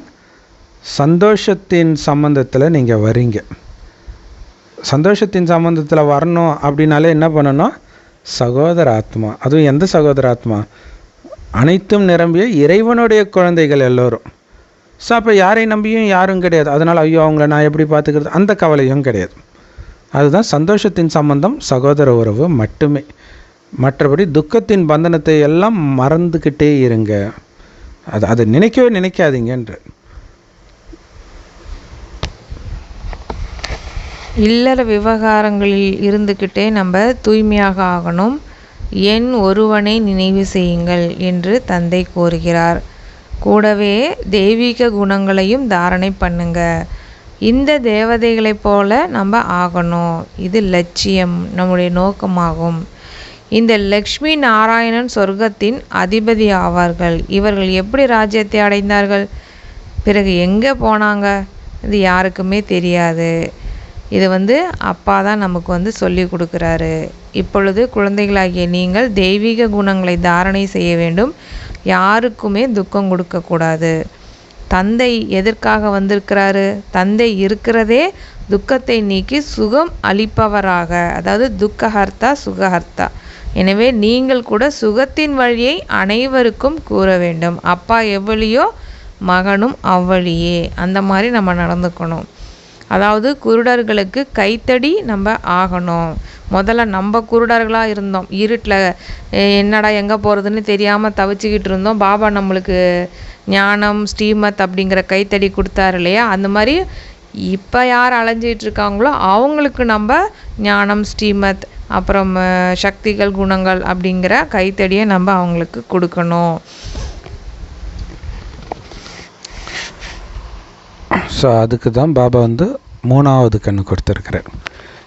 சந்தோஷத்தின் சம்பந்தத்தில் நீங்கள் வரீங்க. சந்தோஷத்தின் சம்பந்தத்தில் வரணும் அப்படின்னாலே என்ன பண்ணணும்? சகோதர ஆத்மா. அதுவும் எந்த சகோதர ஆத்மா? அனைத்தும் நிரம்பிய இறைவனுடைய குழந்தைகள் எல்லோரும். ஸோ அப்போ யாரை நம்பியும் யாரும் கிடையாது. அதனால் ஐயோ அவங்கள நான் எப்படி பார்த்துக்கிறது, அந்த கவலையும் கிடையாது. அதுதான் சந்தோஷத்தின் சம்பந்தம், சகோதர உறவு மட்டுமே. மற்றபடி துக்கத்தின் பந்தனத்தை எல்லாம் மறந்துக்கிட்டே இருங்க. அது நினைக்கவே நினைக்காதீங்கன்ற. இல்லற விவகாரங்களில் இருந்துக்கிட்டே நம்ம தூய்மையாக ஆகணும். என் ஒருவனை நினைவு செய்யுங்கள் என்று தந்தை கூறுகிறார். கூடவே தெய்வீக குணங்களையும் தாரணை பண்ணுங்க. இந்த தேவதைகளைப் போல நம்ம ஆகணும். இது லட்சியம், நம்முடைய நோக்கமாகும். இந்த லக்ஷ்மி நாராயணன் சொர்க்கத்தின் அதிபதி ஆவார்கள். இவர்கள் எப்படி ராஜ்யத்தை அடைந்தார்கள், பிறகு எங்கே போனாங்க, இது யாருக்குமே தெரியாது. இது அப்பா தான் நமக்கு சொல்லி கொடுக்குறாரு. இப்பொழுது குழந்தைகளாகிய நீங்கள் தெய்வீக குணங்களை தாரணை செய்ய வேண்டும். யாருக்குமே துக்கம் கொடுக்கக்கூடாது. தந்தை எதற்காக வந்திருக்கிறாரு? தந்தை இருக்கிறதே துக்கத்தை நீக்கி சுகம் அளிப்பவராக, அதாவது துக்கஹர்த்தா சுகஹர்த்தா. எனவே நீங்கள் கூட சுகத்தின் வழியை அனைவருக்கும் கூற வேண்டும். அப்பா எவ்வளியோ மகனும் அவ்வழியே, அந்த மாதிரி நம்ம நடந்துக்கணும். அதாவது குருடர்களுக்கு கைத்தடி நம்ம ஆகணும். முதல்ல நம்ம குருடர்களாக இருந்தோம், இருட்டில் என்னடா எங்கே போகிறதுன்னு தெரியாமல் தவிச்சுக்கிட்டு இருந்தோம். பாபா நம்மளுக்கு ஞானம் ஸ்ரீமத் அப்படிங்கிற கைத்தடி கொடுத்தாரு இல்லையா? அந்த மாதிரி இப்போ யார் அலைஞ்சிட்டு இருக்காங்களோ அவங்களுக்கு நம்ம ஞானம் ஸ்ரீமத் அப்புறம் சக்திகள் குணங்கள் அப்படிங்கிற கைத்தடியை நம்ம அவங்களுக்கு கொடுக்கணும். ஸோ அதுக்கு தான் பாபா 3வது கண்ணு கொடுத்துருக்குறார்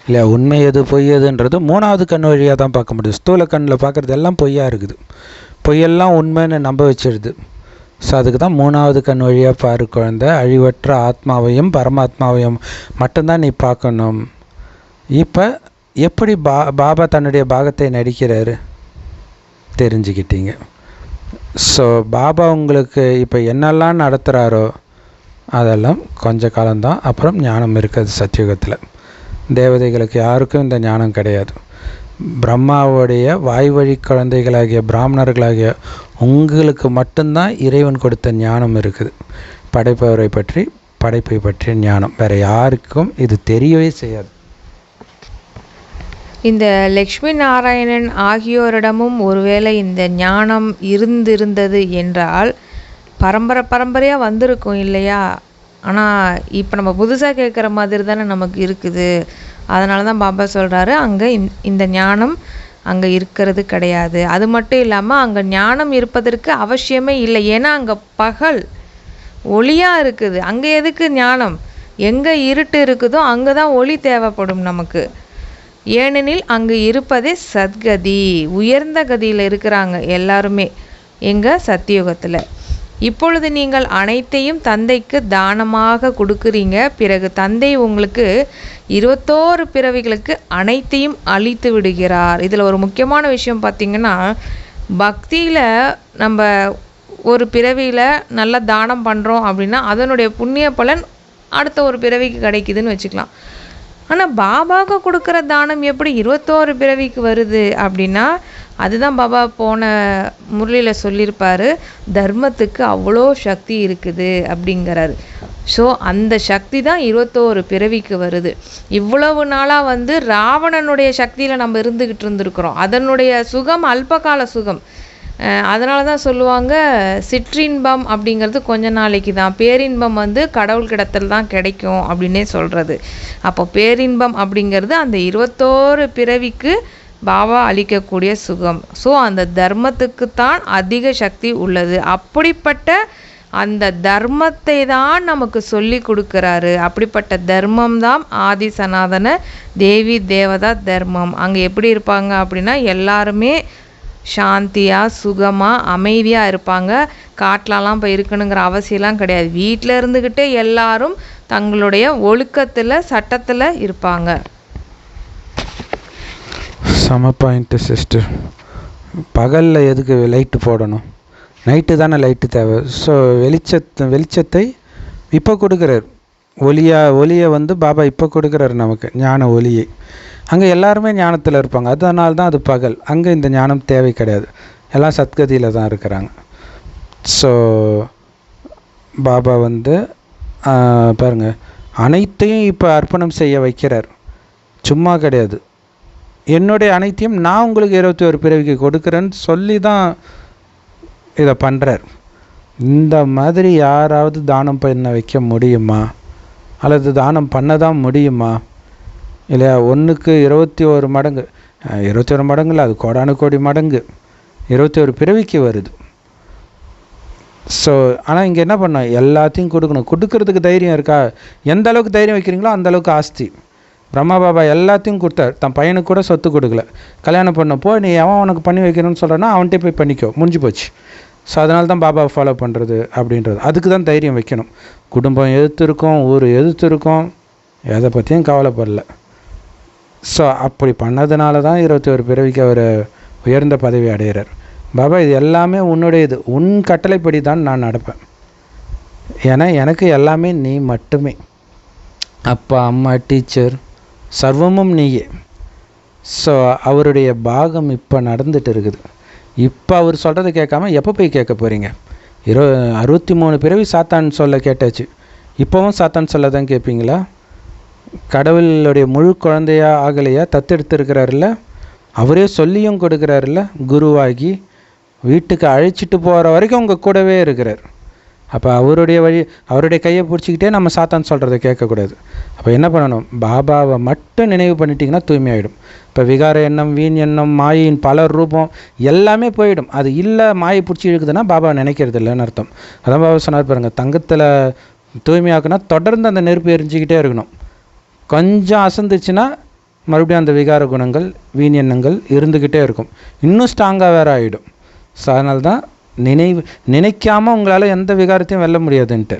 இல்லையா? உண்மை எது பொய் எதுன்றது 3வது கண் வழியாக தான் பார்க்க முடியும். ஸ்தூல கண்ணில் பார்க்குறது எல்லாம் பொய்யாக இருக்குது, பொய்யெல்லாம் உண்மைன்னு நம்ப வச்சிடுது. ஸோ அதுக்கு தான் 3வது கண் வழியாக பாரு குழந்தை, அழிவற்ற ஆத்மாவையும் பரமாத்மாவையும் மட்டும்தான் நீ பார்க்கணும். இப்போ எப்படி பாபா தன்னுடைய பாகத்தை நடிக்கிறாரு தெரிஞ்சுக்கிட்டீங்க. ஸோ பாபா உங்களுக்கு இப்போ என்னெல்லாம் நடத்துகிறாரோ அதெல்லாம் கொஞ்ச காலம்தான், அப்புறம் ஞானம் இருக்குது சத்தியுகத்தில். தேவதைகளுக்கு யாருக்கும் இந்த ஞானம் கிடையாது. பிரம்மாவுடைய வாய்வழி குழந்தைகளாகிய பிராமணர்களாகிய உங்களுக்கு மட்டும்தான் இறைவன் கொடுத்த ஞானம் இருக்குது. படைப்பவரை பற்றி, படைப்பை பற்றிய ஞானம். வேறு யாருக்கும் இது தெரியவே செய்யாது. இந்த லக்ஷ்மி நாராயணன் ஆகியோரிடமும் ஒருவேளை இந்த ஞானம் இருந்திருந்தது என்றால் பரம்பரையாக வந்திருக்கும் இல்லையா? ஆனால் இப்போ நம்ம புதுசாக கேட்குற மாதிரி தானே நமக்கு இருக்குது. அதனால தான் பாபா சொல்கிறாரு, அங்கே இந்த ஞானம் அங்கே இருக்கிறது கிடையாது. அது மட்டும் இல்லாமல் அங்கே ஞானம் இருப்பதற்கு அவசியமே இல்லை. ஏன்னா அங்கே பகல் ஒளியாக இருக்குது. அங்கே எதுக்கு ஞானம்? எங்கே இருட்டு இருக்குதோ அங்கே தான் ஒளி தேவைப்படும் நமக்கு. ஏனெனில் அங்கு இருப்பதே சத்கதி, உயர்ந்த கதியில் இருக்கிறாங்க எல்லாருமே எங்கள் சத்தியுகத்தில். இப்பொழுது நீங்கள் அனைத்தையும் தந்தைக்கு தானமாக கொடுக்குறீங்க. பிறகு தந்தை உங்களுக்கு 21 பிறவிகளுக்கு அனைத்தையும் அளித்து விடுகிறார். இதில் ஒரு முக்கியமான விஷயம் பார்த்திங்கன்னா, பக்தியில் நம்ம ஒரு பிறவியில் நல்லா தானம் பண்ணுறோம் அப்படின்னா அதனுடைய புண்ணிய பலன் அடுத்த ஒரு பிறவிக்கு கிடைக்குதுன்னு வச்சுக்கலாம். ஆனால் பாபாவுக்கு கொடுக்குற தானம் எப்படி 21 பிறவிக்கு வருது அப்படின்னா, அதுதான் பாபா போன முரளியில் சொல்லியிருப்பார், தர்மத்துக்கு அவ்வளோ சக்தி இருக்குது அப்படிங்கிறாரு. ஸோ அந்த சக்தி தான் 21 பிறவிக்கு வருது. இவ்வளவு நாளாக ராவணனுடைய சக்தியில் நம்ம இருந்துக்கிட்டு இருந்திருக்கிறோம். அதனுடைய சுகம் அல்பகால சுகம். அதனால தான் சொல்லுவாங்க, சிற்றின்பம் அப்படிங்கிறது கொஞ்ச நாளைக்கு தான், பேரின்பம் கடவுள் கிடத்தில் தான் கிடைக்கும் அப்படின்னே சொல்கிறது. அப்போ பேரின்பம் அப்படிங்கிறது அந்த 21 பிறவிக்கு பாபா அளிக்கக்கூடிய சுகம். ஸோ அந்த தர்மத்துக்குத்தான் அதிக சக்தி உள்ளது. அப்படிப்பட்ட அந்த தர்மத்தை தான் நமக்கு சொல்லி கொடுக்குறாரு. அப்படிப்பட்ட தர்மம் தான் ஆதி சனாதன தேவி தேவதா தர்மம். அங்கே எப்படி இருப்பாங்க அப்படின்னா, எல்லாருமே சாந்தியாக சுகமாக அமைதியாக இருப்பாங்க. காட்டிலலாம் போய் இருக்கணுங்கிற அவசியம்லாம் கிடையாது. வீட்டில் இருந்துக்கிட்டே எல்லாரும் தங்களுடைய ஒழுக்கத்தில் சட்டத்தில் இருப்பாங்க. சம பாயிண்ட் சிஸ்டர். பகலில் எதுக்கு லைட்டு போடணும்? நைட்டு தானே லைட்டு தேவை. ஸோ வெளிச்சத்தை இப்போ கொடுக்குறார். ஒளியை வந்து பாபா இப்போ கொடுக்குறாரு நமக்கு, ஞான ஒளியை. அங்கே எல்லாருமே ஞானத்தில் இருப்பாங்க, அதனால தான் அது பகல். அங்கே இந்த ஞானம் தேவை கிடையாது, எல்லாம் சத்கதியில் தான் இருக்கிறாங்க. ஸோ பாபா வந்து பாருங்கள், அனைத்தையும் இப்போ அர்ப்பணம் செய்ய வைக்கிறார். சும்மா கிடையாது. என்னுடைய அனைத்தையும் நான் உங்களுக்கு 21 பிறவிக்கு கொடுக்குறேன்னு சொல்லி தான் இதை பண்ணுறார். இந்த மாதிரி யாராவது தானம் பண்ண வைக்க முடியுமா? அல்லது தானம் பண்ண தான் முடியுமா? இல்லையா? 1க்கு 21 மடங்கு, 21 மடங்குல அது கோடானு கோடி மடங்கு 21 பிறவிக்கு வருது. ஸோ ஆனால் இங்கே என்ன பண்ணோம்? எல்லாத்தையும் கொடுக்கணும். கொடுக்கறதுக்கு தைரியம் இருக்கா? எந்த அளவுக்கு தைரியம் வைக்கிறீங்களோ அந்த அளவுக்கு ஆஸ்தி. பிரம்மா பாபா எல்லாத்தையும் கொடுத்தார், தன் பையனுக்கு கூட சொத்து கொடுக்கல. கல்யாணம் பண்ணப்போ நீ எவன் உனக்கு பண்ணி வைக்கணும்னு சொல்கிறேன்னா அவன்கிட்ட போய் பண்ணிக்கோ, முடிஞ்சு போச்சு. ஸோ அதனால தான் பாபாவை ஃபாலோ பண்ணுறது அப்படின்றது. அதுக்கு தான் தைரியம் வைக்கணும். குடும்பம் எதிர்த்து இருக்கும், ஊர் எதிர்த்து இருக்கும், எதை பற்றியும் கவலைப்படல. ஸோ அப்படி பண்ணதுனால தான் 21 பிறவிக்கு அவர் உயர்ந்த பதவி அடைகிறார். பாபா இது எல்லாமே உன்னுடையது, உன் கட்டளைப்படி தான் நான் நடப்பேன். ஏன்னா எனக்கு எல்லாமே நீ மட்டுமே. அப்பா, அம்மா, டீச்சர், சர்வமும் நீயே. ஸோ அவருடைய பாகம் இப்போ நடந்துட்டு இருக்குது. இப்போ அவர் சொல்கிறத கேட்காம எப்போ போய் கேட்க போகிறீங்க? 63 பிறவி சாத்தான் சொல்ல கேட்டாச்சு, இப்போவும் சாத்தான் சொல்ல தான் கேட்பீங்களா? கடவுளுடைய முழு குழந்தையாக ஆகலையா? தத்தெடுத்துருக்கிறாருல்ல, அவரே சொல்லியும் கொடுக்குறாருல்ல. குருவாகி வீட்டுக்கு அழைச்சிட்டு போகிற வரைக்கும் உங்கள் கூடவே இருக்கிறார். அப்போ அவருடைய கையை பிடிச்சிக்கிட்டே நம்ம சாத்தான் சொல்கிறத கேட்கக்கூடாது. அப்போ என்ன பண்ணணும்? பாபாவை மட்டும் நினைவு பண்ணிட்டீங்கன்னா தூய்மையாகிடும். இப்போ விகார எண்ணம், வீண் எண்ணம், மாயின் பல ரூபம் எல்லாமே போயிடும். அது இல்லை, மாயை பிடிச்சி இருக்குதுன்னா பாபாவை நினைக்கிறது இல்லைன்னு அர்த்தம். அதான் பாபா சொன்னார் பாருங்கள், தங்கத்தில் தூய்மையாக்குனா தொடர்ந்து அந்த நெருப்பு எரிஞ்சிக்கிட்டே இருக்கணும். கொஞ்சம் அசந்துச்சுன்னா மறுபடியும் அந்த விகார குணங்கள், வீண் எண்ணங்கள் இருந்துக்கிட்டே இருக்கும், இன்னும் ஸ்ட்ராங்காக வேறு ஆகிடும். ஸோ அதனால தான் நினைக்காமல் உங்களால் எந்த விகாரத்தையும் வெல்ல முடியாதுன்ட்டு.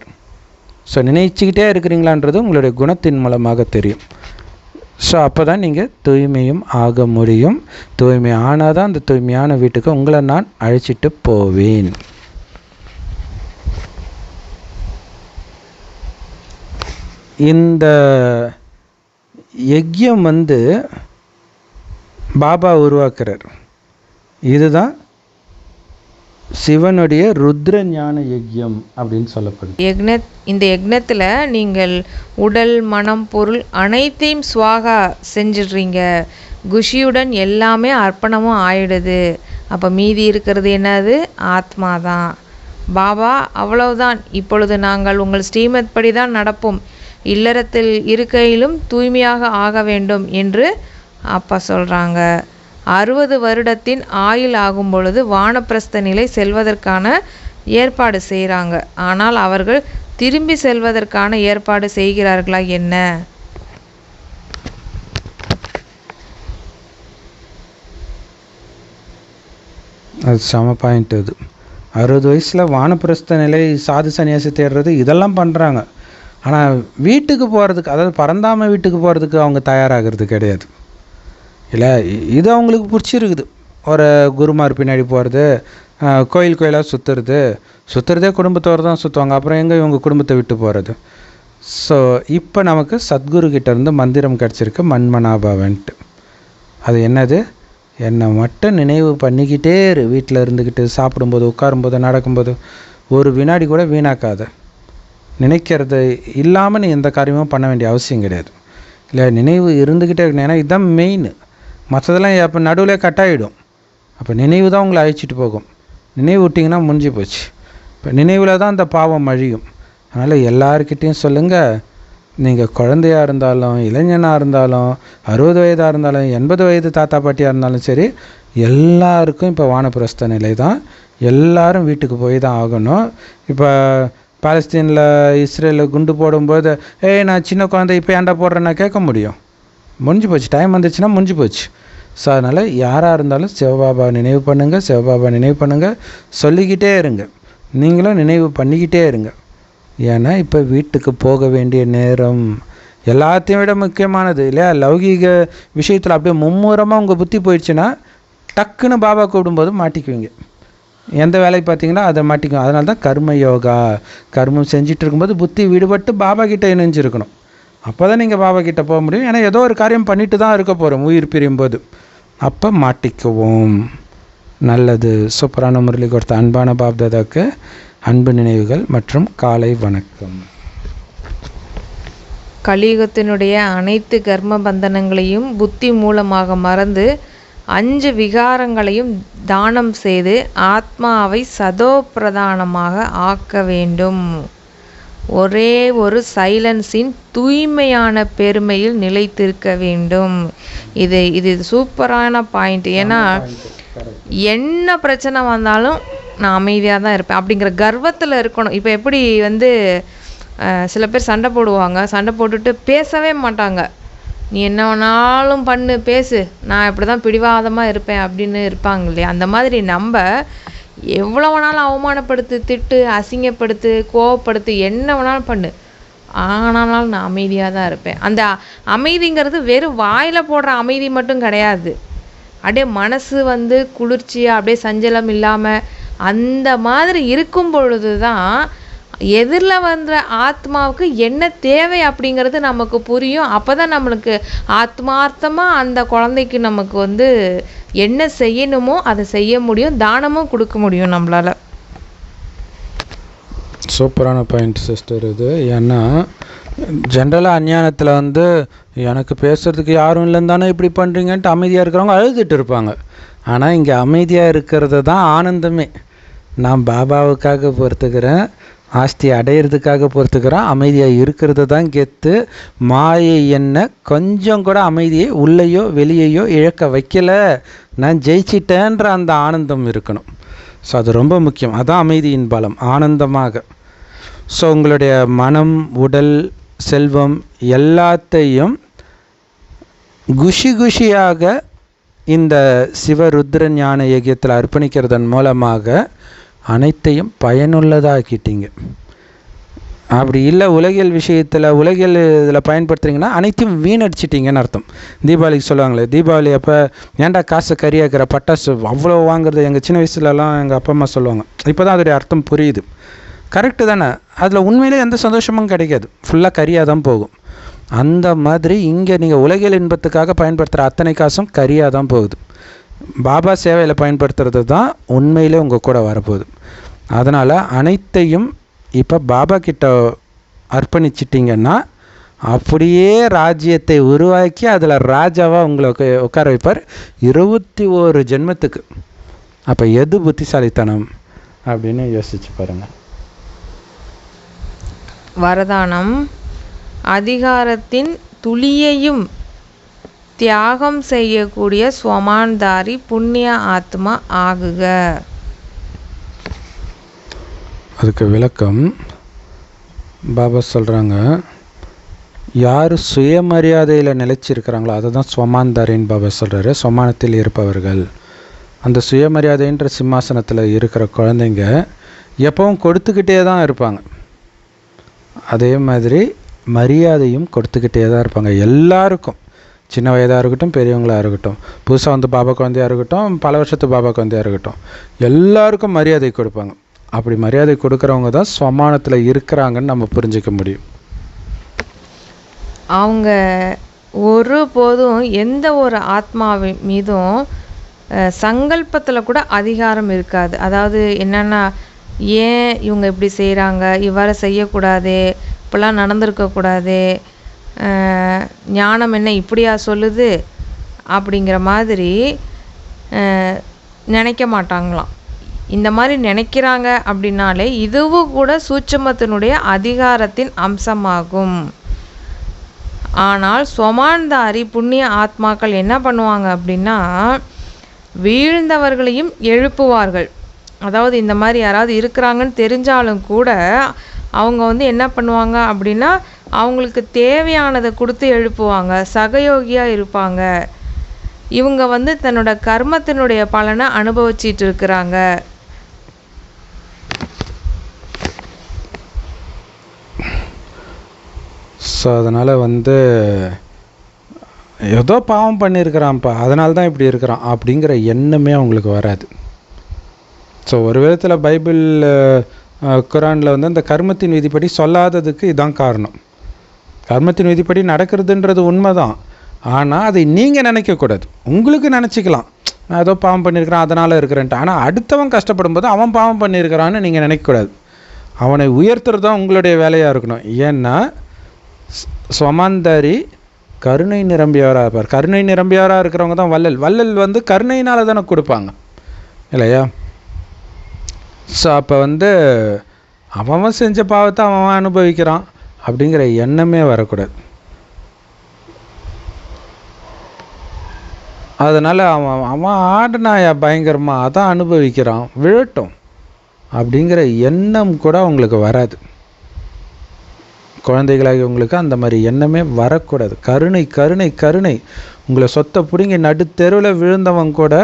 ஸோ நினைச்சிக்கிட்டே இருக்கிறீங்களான்றது உங்களுடைய குணத்தின் மூலமாக தெரியும். ஸோ அப்போ தான் நீங்கள் தூய்மையும் ஆக முடியும். தூய்மை ஆனால் தான் அந்த தூய்மையான வீட்டுக்கு உங்களை நான் அழைச்சிட்டு போவேன். இந்த யஜ்யம் வந்து பாபா உருவாக்குறார். இதுதான் சிவனுடைய ருத்ர ஞான யஜ்யம் அப்படின்னு சொல்லப்படுது. இந்த யஜ்னத்தில் நீங்கள் உடல், மனம், பொருள் அனைத்தையும் சுவாகா செஞ்சிடுறீங்க. குஷியுடன் எல்லாமே அர்ப்பணமும் ஆயிடுது. அப்போ மீதி இருக்கிறது என்னது? ஆத்மா தான். பாபா அவ்வளவுதான், இப்பொழுது நாங்கள் உங்கள் ஸ்ரீமத் படி தான் நடப்போம், இல்லறத்தில் இருக்கையிலும் தூய்மையாக ஆக வேண்டும் என்று அப்பா சொல்கிறாங்க. 60 வருடத்தின் ஆயுள் ஆகும் பொழுது வானப்பிரஸ்த நிலை செல்வதற்கான ஏற்பாடு செய்கிறாங்க. ஆனால் அவர்கள் திரும்பி செல்வதற்கான ஏற்பாடு செய்கிறார்களா என்ன? அது செம பாயிண்ட். அது 60 வயசில் வானப்பிரஸ்த நிலை, சாது சன்னியாசி தேடுறது, இதெல்லாம் பண்ணுறாங்க. ஆனால் வீட்டுக்கு போகிறதுக்கு, அதாவது பரந்தாம வீட்டுக்கு போகிறதுக்கு அவங்க தயாராகிறது கிடையாது. இல்லை, இது அவங்களுக்கு பிடிச்சிருக்குது. ஒரு குருமார் பின்னாடி போகிறது, கோயிலாக சுற்றுறதே குடும்பத்தோடு தான் சுற்றுவாங்க. அப்புறம் எங்கே இவங்க குடும்பத்தை விட்டு போகிறது? ஸோ இப்போ நமக்கு சத்குருக்கிட்டேருந்து மந்திரம் கிடச்சிருக்கு, மன்மனாபவன்ட்டு. அது என்னது? என்னை மட்டும் நினைவு பண்ணிக்கிட்டே இரு. வீட்டில் இருந்துக்கிட்டு, சாப்பிடும்போது, உட்காரும்போது, நடக்கும்போது ஒரு வினாடி கூட வீணாக்காத. நினைக்கிறது இல்லாமல் நீ எந்த காரியமும் பண்ண வேண்டிய அவசியம் கிடையாது. இல்லை, நினைவு இருந்துக்கிட்டே இருக்கணும். ஏன்னா இதுதான் மெயின். மற்றதெல்லாம் அப்போ நடுவில் கட்டாயிடும். அப்போ நினைவு தான் உங்களை அழைச்சிட்டு போகும். நினைவு விட்டிங்கன்னா முடிஞ்சு போச்சு. இப்போ நினைவில் தான் அந்த பாவம் அழியும். அதனால் எல்லாருக்கிட்டேயும் சொல்லுங்கள், நீங்கள் குழந்தையாக இருந்தாலும், இளைஞனாக இருந்தாலும், 60 வயதாக இருந்தாலும், 80 வயது தாத்தா பாட்டியாக இருந்தாலும் சரி, எல்லாருக்கும் இப்போ வானப்பிரஸ்த நிலை தான். எல்லாரும் வீட்டுக்கு போய் தான் ஆகணும். இப்போ பாலஸ்தீனில், இஸ்ரேலில் குண்டு போடும்போது, நான் சின்ன குழந்தை இப்போ ஏன்டா போடுறேன்னா கேட்க முடியும்? முடிஞ்சு போச்சு. டைம் வந்துச்சுன்னா முடிஞ்சு போச்சு. ஸோ அதனால் யாராக இருந்தாலும் சிவபாபா நினைவு பண்ணுங்கள், சிவபாபா நினைவு பண்ணுங்கள், சொல்லிக்கிட்டே இருங்க. நீங்களும் நினைவு பண்ணிக்கிட்டே இருங்க. ஏன்னா இப்போ வீட்டுக்கு போக வேண்டிய நேரம். எல்லாத்தையும் விட முக்கியமானது இல்லையா? லௌகீக விஷயத்தில் அப்படியே மும்முரமாக உங்கள் புத்தி போயிடுச்சுன்னா டக்குன்னு பாபா கூப்பிடும்போது மாட்டிக்குவீங்க. எந்த வேலையை பார்த்தீங்கன்னா அதை மாட்டிக்கும். அதனால தான் கர்ம யோகா, கர்மம் செஞ்சுட்டு இருக்கும்போது புத்தி விடுபட்டு பாபா கிட்ட இணைஞ்சிருக்கணும். அப்போ தான் நீங்கள் பாபா கிட்ட போக முடியும். ஏன்னா ஏதோ ஒரு காரியம் பண்ணிட்டு தான் இருக்க போகிறோம் உயிர் பிரியும்போது. அப்போ மாட்டிக்குவோம். நல்லது. சூப்பரான முரளி கொடுத்த அன்பான பாப்தாதாக்கு அன்பு நினைவுகள் மற்றும் காலை வணக்கம். கலியுகத்தினுடைய அனைத்து கர்ம பந்தனங்களையும் புத்தி மூலமாக மறந்து 5 விகாரங்களையும் தானம் செய்து ஆத்மாவை சதோ பிரதானமாக ஆக்க வேண்டும். ஒரே ஒரு சைலன்ஸின் தூய்மையான பெருமையில் நிலைத்திருக்க வேண்டும். இது சூப்பரான பாயிண்ட். ஏன்னா என்ன பிரச்சனை வந்தாலும் நான் அமைதியாக தான் இருப்பேன் அப்படிங்கிற கர்வத்தில் இருக்கணும். இப்போ எப்படி சில பேர் சண்டை போடுவாங்க, சண்டை போட்டுட்டு பேசவே மாட்டாங்க. நீ என்ன வேணாலும் பண்ணு, பேசு, நான் இப்படி தான் பிடிவாதமாக இருப்பேன் அப்படின்னு இருப்பாங்க இல்லையா? அந்த மாதிரி நம்ம எவ்வளோ வேணாலும் அவமானப்படுத்து, திட்டு, அசிங்கப்படுத்து, கோவப்படுத்து, என்ன வேணாலும் பண்ணு, ஆனாலும் நான் அமைதியாக தான் இருப்பேன். அந்த அமைதிங்கிறது வெறும் வாயில் போடுற அமைதி மட்டும் கிடையாது. அப்படியே மனசு குளிர்ச்சியாக அப்படியே சஞ்சலம் இல்லாமல் அந்த மாதிரி இருக்கும் பொழுது தான் எதிரில் வந்த ஆத்மாவுக்கு என்ன தேவை அப்படிங்கிறது நமக்கு புரியும். அப்போ தான் நம்மளுக்கு ஆத்மார்த்தமாக அந்த குழந்தைக்கு நமக்கு என்ன செய்யணுமோ அதை செய்ய முடியும், தானமும் கொடுக்க முடியும் நம்மளால். சூப்பரான பாயிண்ட் சிஸ்டர் இது. ஏன்னா ஜென்ரலாக அஞ்ஞானத்தில் எனக்கு பேசுகிறதுக்கு யாரும் இல்லைன்னு தானே இப்படி பண்ணுறீங்கன்ட்டு அமைதியாக இருக்கிறவங்க அழுதுட்டு இருப்பாங்க. ஆனால் இங்கே அமைதியாக இருக்கிறது தான் ஆனந்தமே. நான் பாபாவுக்காக பொறுத்துக்கிறேன், ஆஸ்தி அடையிறதுக்காக பொறுத்துக்கிறேன், அமைதியாக இருக்கிறது தான் கெத்து. மாயை என்ன கொஞ்சம் கூட அமைதியை உள்ளேயோ வெளியேயோ இழக்க வைக்கலை, நான் ஜெயிச்சிட்டேன்ற அந்த ஆனந்தம் இருக்கணும். ஸோ அது ரொம்ப முக்கியம். அதான் அமைதியின் பலம், ஆனந்தமாக. ஸோ உங்களுடைய மனம், உடல், செல்வம் எல்லாத்தையும் குஷியாக இந்த சிவருத்ர ஞான யஜ்யத்தில் அர்ப்பணிக்கிறதன் மூலமாக அனைத்தையும் பயனுள்ளதாக்கிட்டீங்க. அப்படி இல்லை உலகியல் விஷயத்தில் உலகியல் இதில் பயன்படுத்துறீங்கன்னா அனைத்தையும் வீணடிச்சிட்டிங்கன்னு அர்த்தம். தீபாவளிக்கு சொல்லுவாங்களே, தீபாவளி அப்போ ஏன்டா காசு கறியாக்கிற, பட்டாசு அவ்வளோ வாங்குறது எங்கள் சின்ன வயசுலலாம் எங்கள் அப்பா அம்மா சொல்லுவாங்க. இப்போ தான் அதோடைய அர்த்தம் புரியுது. கரெக்டு தானே? அதில் உண்மையிலே எந்த சந்தோஷமும் கிடைக்காது, ஃபுல்லாக கறியாக தான் போகும். அந்த மாதிரி இங்கே நீங்கள் உலகியல் இன்பத்துக்காக பயன்படுத்துகிற அத்தனை காசும் கறியாக தான் போகுது. பாபா சேவையில் பயன்படுத்துறது தான் உண்மையிலே உங்கள் கூட வரப்போகுது. அதனால் அனைத்தையும் இப்போ பாபா கிட்ட அர்ப்பணிச்சிட்டிங்கன்னா அப்படியே ராஜ்யத்தை உருவாக்கி அதில் ராஜாவாக உங்களை உட்கார வைப்பார் 21 ஜென்மத்துக்கு. அப்போ எது புத்திசாலித்தனம் அப்படின்னு யோசிச்சு பாருங்கள். வரதானம்: அதிகாரத்தின் துளியையும் தியாகம் செய்யக்கூடிய ஸ்வமான்தாரி புண்ணிய ஆத்மா ஆகுக. அதுக்கு விளக்கம் பாபா சொல்கிறாங்க, யார் சுயமரியாதையில் நிலைச்சிருக்கிறாங்களோ அதை தான் ஸ்வமான்தாரின்னு பாபா சொல்கிறாரு. ஸ்வமானத்தில் இருப்பவர்கள், அந்த சுயமரியாதைன்ற சிம்மாசனத்தில் இருக்கிற குழந்தைங்க எப்பவும் கொடுத்துக்கிட்டே தான் இருப்பாங்க. அதே மாதிரி மரியாதையும் கொடுத்துக்கிட்டே தான் இருப்பாங்க எல்லாருக்கும். சின்ன வயதாக இருக்கட்டும், பெரியவங்களாக இருக்கட்டும், புதுசாக பாபா குழந்தையாக இருக்கட்டும், பல வருஷத்து பாபா குழந்தையாக இருக்கட்டும், எல்லாருக்கும் மரியாதை கொடுப்பாங்க. அப்படி மரியாதை கொடுக்குறவங்க தான் ஸ்வமானத்தில் இருக்கிறாங்கன்னு நம்ம புரிஞ்சிக்க முடியும். அவங்க ஒருபோதும் எந்த ஒரு ஆத்மாவின் மீதும் சங்கல்பத்தில் கூட அதிகாரம் இருக்காது. அதாவது என்னென்னா, ஏன் இவங்க இப்படி செய்கிறாங்க, இவ்வாறு செய்யக்கூடாது, இப்படிலாம் நடந்திருக்கக்கூடாது, ஞானம் என்ன இப்படியா சொல்லுது அப்படிங்கிற மாதிரி நினைக்க மாட்டாங்களாம். இந்த மாதிரி நினைக்கிறாங்க அப்படின்னாலே இதுவும் கூட சூட்சுமத்தினுடைய அதிகாரத்தின் அம்சமாகும். ஆனால் ஸ்வமான்தாரி புண்ணிய ஆத்மாக்கள் என்ன பண்ணுவாங்க அப்படின்னா, வீழ்ந்தவர்களையும் எழுப்புவார்கள். அதாவது இந்த மாதிரி யாராவது இருக்கிறாங்கன்னு தெரிஞ்சாலும் கூட அவங்க என்ன பண்ணுவாங்க அப்படின்னா, அவங்களுக்கு தேவையானதை கொடுத்து எழுப்புவாங்க, சகயோகியாக இருப்பாங்க. இவங்க தன்னோட கர்மத்தினுடைய பலனை அனுபவிச்சிட்டு இருக்கிறாங்க. ஸோ அதனால் ஏதோ பாவம் பண்ணியிருக்கிறான்ப்பா அதனால தான் இப்படி இருக்கிறான் அப்படிங்கிற எண்ணமே அவங்களுக்கு வராது. ஸோ ஒரு விதத்தில் பைபிள் குரானில் வந்து அந்த கர்மத்தின் விதிப்படி சொல்லாததுக்கு இதுதான் காரணம். கர்மத்தின் விதிப்படி நடக்கிறதுன்றது உண்மை தான், ஆனால் அதை நீங்கள் நினைக்கக்கூடாது. உங்களுக்கு நினச்சிக்கலாம் நான் ஏதோ பாவம் பண்ணியிருக்கிறான் அதனால் இருக்கிறேன்ட்டு. ஆனால் அடுத்தவன் கஷ்டப்படும் போது அவன் பாவம் பண்ணியிருக்கிறான்னு நீங்கள் நினைக்கக்கூடாது. அவனை உயர்த்துறது தான் உங்களுடைய வேலையாக இருக்கணும். ஏன்னா சுமந்தாரி கருணை நிரம்பியவராக இருப்பார். கருணை நிரம்பியவராக இருக்கிறவங்க தான் வள்ளல். வள்ளல் வந்து கருணையினால் தானே கொடுப்பாங்க இல்லையா? ஸோ அப்போ வந்து அவன் செஞ்ச பாவத்தை அவன் அனுபவிக்கிறான் அப்படிங்கிற எண்ணமே வரக்கூடாது. அதனால் அவன் ஆடினாயா பயங்கரமாக அதான் அனுபவிக்கிறான் விழட்டும் அப்படிங்கிற எண்ணம் கூட உங்களுக்கு வராது. குழந்தைகளாகி உங்களுக்கு அந்த மாதிரி எண்ணமே வரக்கூடாது. கருணை கருணை கருணை. உங்களை சொத்தை பிடுங்கி நடுத்தெருவில் விழுந்தவன் கூட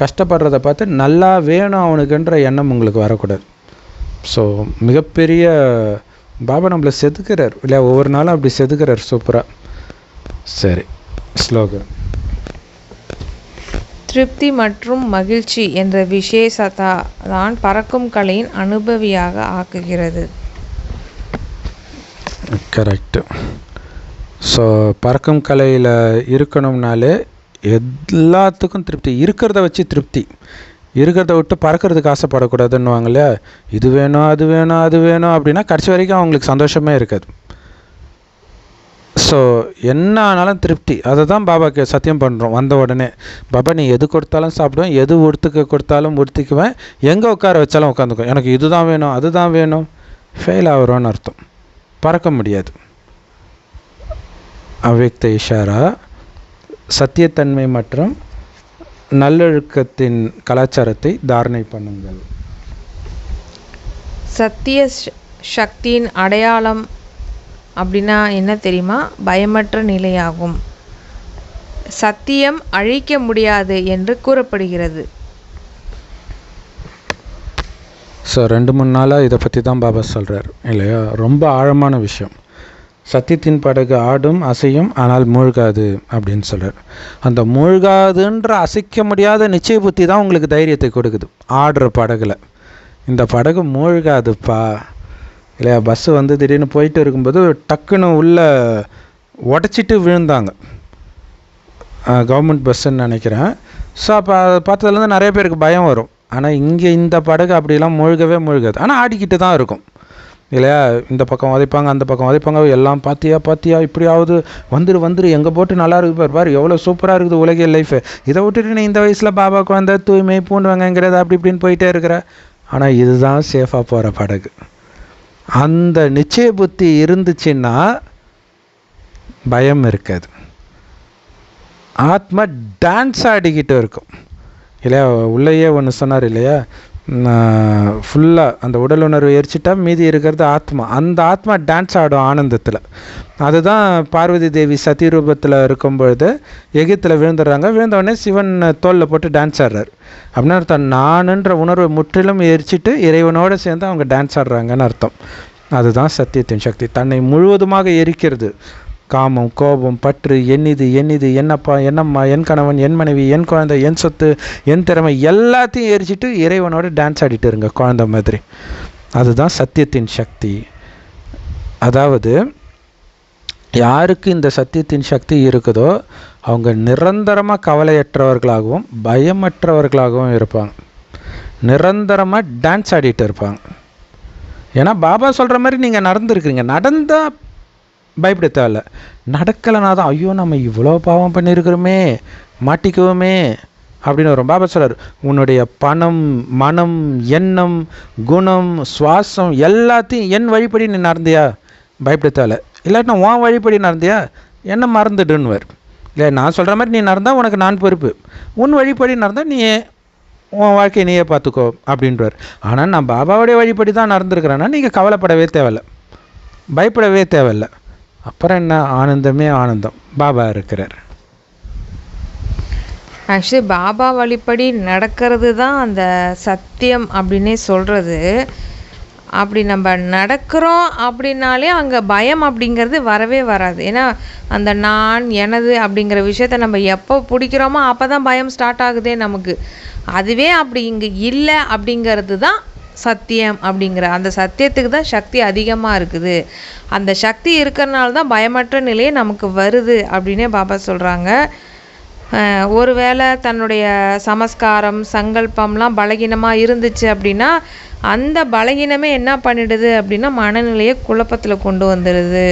கஷ்டப்படுறத பார்த்து நல்லா வேணும் அவனுக்குன்ற எண்ணம் உங்களுக்கு வரக்கூடாது. ஸோ மிகப்பெரிய பாபா நம்மளை செதுக்கிறார் இல்லையா? ஒவ்வொரு நாளும் அப்படி செதுக்கிறார் சூப்பராக. சரி, ஸ்லோகன். திருப்தி மற்றும் மகிழ்ச்சி என்ற விசேஷதா தான் பறக்கும் கலையின் அனுபவியாக ஆக்குகிறது. கரெக்டு. ஸோ பறக்கும் கலையில் இருக்கணும்னாலே எல்லாத்துக்கும் திருப்தி, இருக்கிறத வச்சு திருப்தி, இருக்கிறத விட்டு பறக்கிறதுக்கு ஆசைப்படக்கூடாதுன்னுவாங்க இல்லையா? இது வேணும் அது வேணும் அது வேணும் அப்படின்னா கடைசி வரைக்கும் அவங்களுக்கு சந்தோஷமே இருக்காது. ஸோ என்ன ஆனாலும் திருப்தி, அதை தான் பாபாக்கு சத்தியம் பண்ணுறோம் வந்த உடனே. பாபா நீ எது கொடுத்தாலும் சாப்பிடுவேன், எது உடுத்துக்க கொடுத்தாலும் உடுத்திக்குவேன், எங்கே உட்கார வச்சாலும் உட்காந்துக்குவேன், எனக்கு இதுதான் வேணும் அதுதான் வேணும். ஃபெயில் ஆகிறோன்னு அர்த்தம், பறக்க முடியாது. அவ்யக்த இஷாரா சத்தியத்தன்மை மற்றும் நல்லொழுக்கத்தின் கலாச்சாரத்தை தாரணை பண்ணுங்கள். சத்திய சக்தியின் அடையாளம் அப்படின்னா என்ன தெரியுமா? பயமற்ற நிலையாகும். சத்தியம் அழிக்க முடியாது என்று கூறப்படுகிறது. ஸோ 2-3 நாளாக இதை பற்றி தான் பாபா சொல்கிறார் இல்லையா? ரொம்ப ஆழமான விஷயம். சத்தியத்தின் படகு ஆடும் அசையும் ஆனால் மூழ்காது அப்படின்னு சொல்கிறார். அந்த மூழ்காதுன்ற அசைக்க முடியாத நிச்சய புத்தி தான் உங்களுக்கு தைரியத்தை கொடுக்குது. ஆடுற படகுல இந்த படகு மூழ்காதுப்பா இல்லையா? பஸ்ஸு வந்து திடீர்னு போயிட்டு இருக்கும்போது டக்குன்னு உள்ளே உடச்சிட்டு விழுந்தாங்க, கவர்மெண்ட் பஸ்ஸுன்னு நினைக்கிறேன். ஸோ அப்போ அதை பார்த்ததுலேருந்து நிறைய பேருக்கு பயம் வரும். ஆனால் இங்கே இந்த படகு அப்படிலாம் மூழ்கவே மூழ்காது, ஆனால் ஆடிக்கிட்டு தான் இருக்கும் இல்லையா? இந்த பக்கம் உதைப்பாங்க அந்த பக்கம் உதைப்பாங்க, எல்லாம் பார்த்தியா இப்படியாவது வந்துரு எங்கே போட்டு நல்லா இருக்கு பாரு எவ்வளோ சூப்பராக இருக்குது உலகியல் லைஃபு. இதை விட்டுட்டு நீ இந்த வயசில் பாபா குழந்தை தூய்மை பூண்டு வாங்கங்கிறது அப்படி இப்படின்னு போயிட்டே இருக்கிற. ஆனால் இதுதான் சேஃபாக போகிற படகு. அந்த நிச்சய புத்தி இருந்துச்சுன்னா பயம் இருக்காது. ஆத்மா டான்ஸ் ஆடிக்கிட்டு இருக்கும் இல்லையா? உள்ளேயே ஒன்று சொன்னார் இல்லையா? ஃபுல்லாக அந்த உடல் உணர்வு எரிச்சிட்டா மீதி இருக்கிறது ஆத்மா. அந்த ஆத்மா டான்ஸ் ஆடும் ஆனந்தத்தில். அதுதான் பார்வதி தேவி சதி ரூபத்தில் இருக்கும்பொழுது எகிப்தில் விழுந்துடுறாங்க. விழுந்தவுடனே சிவன் தோளில் போட்டு டான்ஸ் ஆடுறார். அப்படின்னு அர்த்தம் நானுன்ற உணர்வை முற்றிலும் எரிச்சிட்டு இறைவனோடு சேர்ந்து அவங்க டான்ஸ் ஆடுறாங்கன்னு அர்த்தம். அதுதான் சத்தியத்தின் சக்தி, தன்னை முழுவதுமாக எரிக்கிறது. காமம் கோபம் பற்று எண்ணிது என்னப்பா என்னம்மா என் கணவன் என் மனைவி என் குழந்தை என் சொத்து என் திறமை எல்லாத்தையும் எரிச்சிட்டு இறைவனோட டான்ஸ் ஆடிட்டு இருங்க குழந்தை மாதிரி. அதுதான் சத்தியத்தின் சக்தி. அதாவது யாருக்கு இந்த சத்தியத்தின் சக்தி இருக்குதோ அவங்க நிரந்தரமாக கவலையற்றவர்களாகவும் பயமற்றவர்களாகவும் இருப்பாங்க. நிரந்தரமாக டான்ஸ் ஆடிட்டு இருப்பாங்க. ஏன்னா பாபா சொல்கிற மாதிரி நீங்கள் நடந்துருக்குறீங்க. நடந்தால் பயப்பட தேவையில்ல, நடக்கலைனா தான் ஐயோ நம்ம இவ்வளோ பாவம் பண்ணியிருக்கிறோமே மாட்டிக்குவோமே அப்படின்னு வரும். பாபா சொல்கிறார் உன்னுடைய பணம் மனம் எண்ணம் குணம் சுவாசம் எல்லாத்தையும் என் வழிபடி நீ நடந்தியா பயப்பட தேவையில்ல. இல்லாட்டினா உன் வழிபடி நடந்தியா என்ன மறந்துடுன்னுவார் இல்லை. நான் சொல்கிற மாதிரி நீ நடந்தால் உனக்கு நான் பொறுப்பு, உன் வழிபடி நடந்தால் நீ உன் வாழ்க்கையை நீயே பார்த்துக்கோ அப்படின்றார். ஆனால் நான் பாபாவுடைய வழிபடி தான் நடந்துருக்கிறேன்னா நீங்கள் கவலைப்படவே தேவையில்லை, பயப்படவே தேவையில்லை. அப்புறம் என்ன? ஆனந்தமே ஆனந்தம், பாபா இருக்கிறார். ஆக்சுவலி பாபா வழிப்படி நடக்கிறது தான் அந்த சத்தியம் அப்படின்னே சொல்கிறது. அப்படி நம்ம நடக்கிறோம் அப்படின்னாலே அங்கே பயம் அப்படிங்கிறது வரவே வராது. ஏன்னா அந்த நான் எனது அப்படிங்கிற விஷயத்த நம்ம எப்போ பிடிக்கிறோமோ அப்போ தான் பயம் ஸ்டார்ட் ஆகுதே நமக்கு. அதுவே அப்படி இங்கே இல்லை அப்படிங்கிறது தான் சத்தியம். அப்படிங்கிற அந்த சத்தியத்துக்கு தான் சக்தி அதிகமாக இருக்குது. அந்த சக்தி இருக்கிறனால தான் பயமற்ற நிலையே நமக்கு வருது அப்படின்னே பாபா சொல்கிறாங்க. ஒருவேளை தன்னுடைய சமஸ்காரம் சங்கல்பம்லாம் பலகீனமாக இருந்துச்சு அப்படின்னா அந்த பலகீனமே என்ன பண்ணிடுது அப்படின்னா மனநிலையை குழப்பத்தில் கொண்டு வந்துடுது.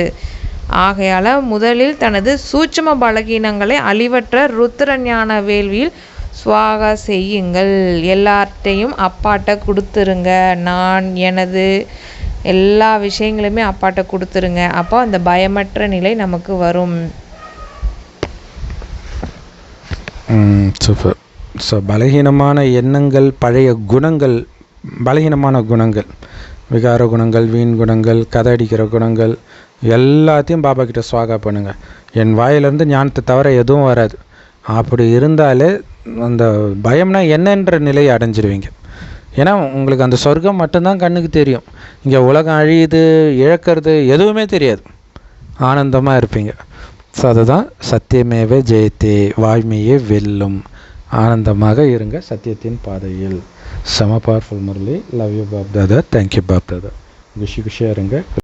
ஆகையால் முதலில் தனது சூட்சும பலகீனங்களை அழிவற்ற ருத்ர ஞான வேள்வியில் சுவாகா செய்யுங்கள். எல்லார்ட்டையும் அப்பாட்ட கொடுத்துருங்க. நான் எனது எல்லா விஷயங்களுமே அப்பாட்ட கொடுத்துருங்க. அப்போ அந்த பயமற்ற நிலை நமக்கு வரும். சூப்பர். ஸோ பலகீனமான எண்ணங்கள், பழைய குணங்கள், பலகீனமான குணங்கள், விகார குணங்கள், வீண் குணங்கள், கதை அடிக்கிற குணங்கள் எல்லாத்தையும் பாபா கிட்ட சுவாகா பண்ணுங்கள். என் வாயிலிருந்து ஞானத்தை தவிர எதுவும் வராது. அப்படி இருந்தாலே அந்த பயம்னா என்னன்ற நிலையை அடைஞ்சிருவீங்க. ஏன்னா உங்களுக்கு அந்த சொர்க்கம் மட்டும்தான் கண்ணுக்கு தெரியும். இங்கே உலகம் அழியுது, இழக்கிறது எதுவுமே தெரியாது. ஆனந்தமாக இருப்பீங்க. ஸோ அதுதான் சத்தியமேவ ஜெயத்தே, வாய்மையே வெல்லும். ஆனந்தமாக இருங்க சத்தியத்தின் பாதையில். செம powerful Murali. Love you Bap Dada. Thank you Bap Dada. குஷியாக இருங்க.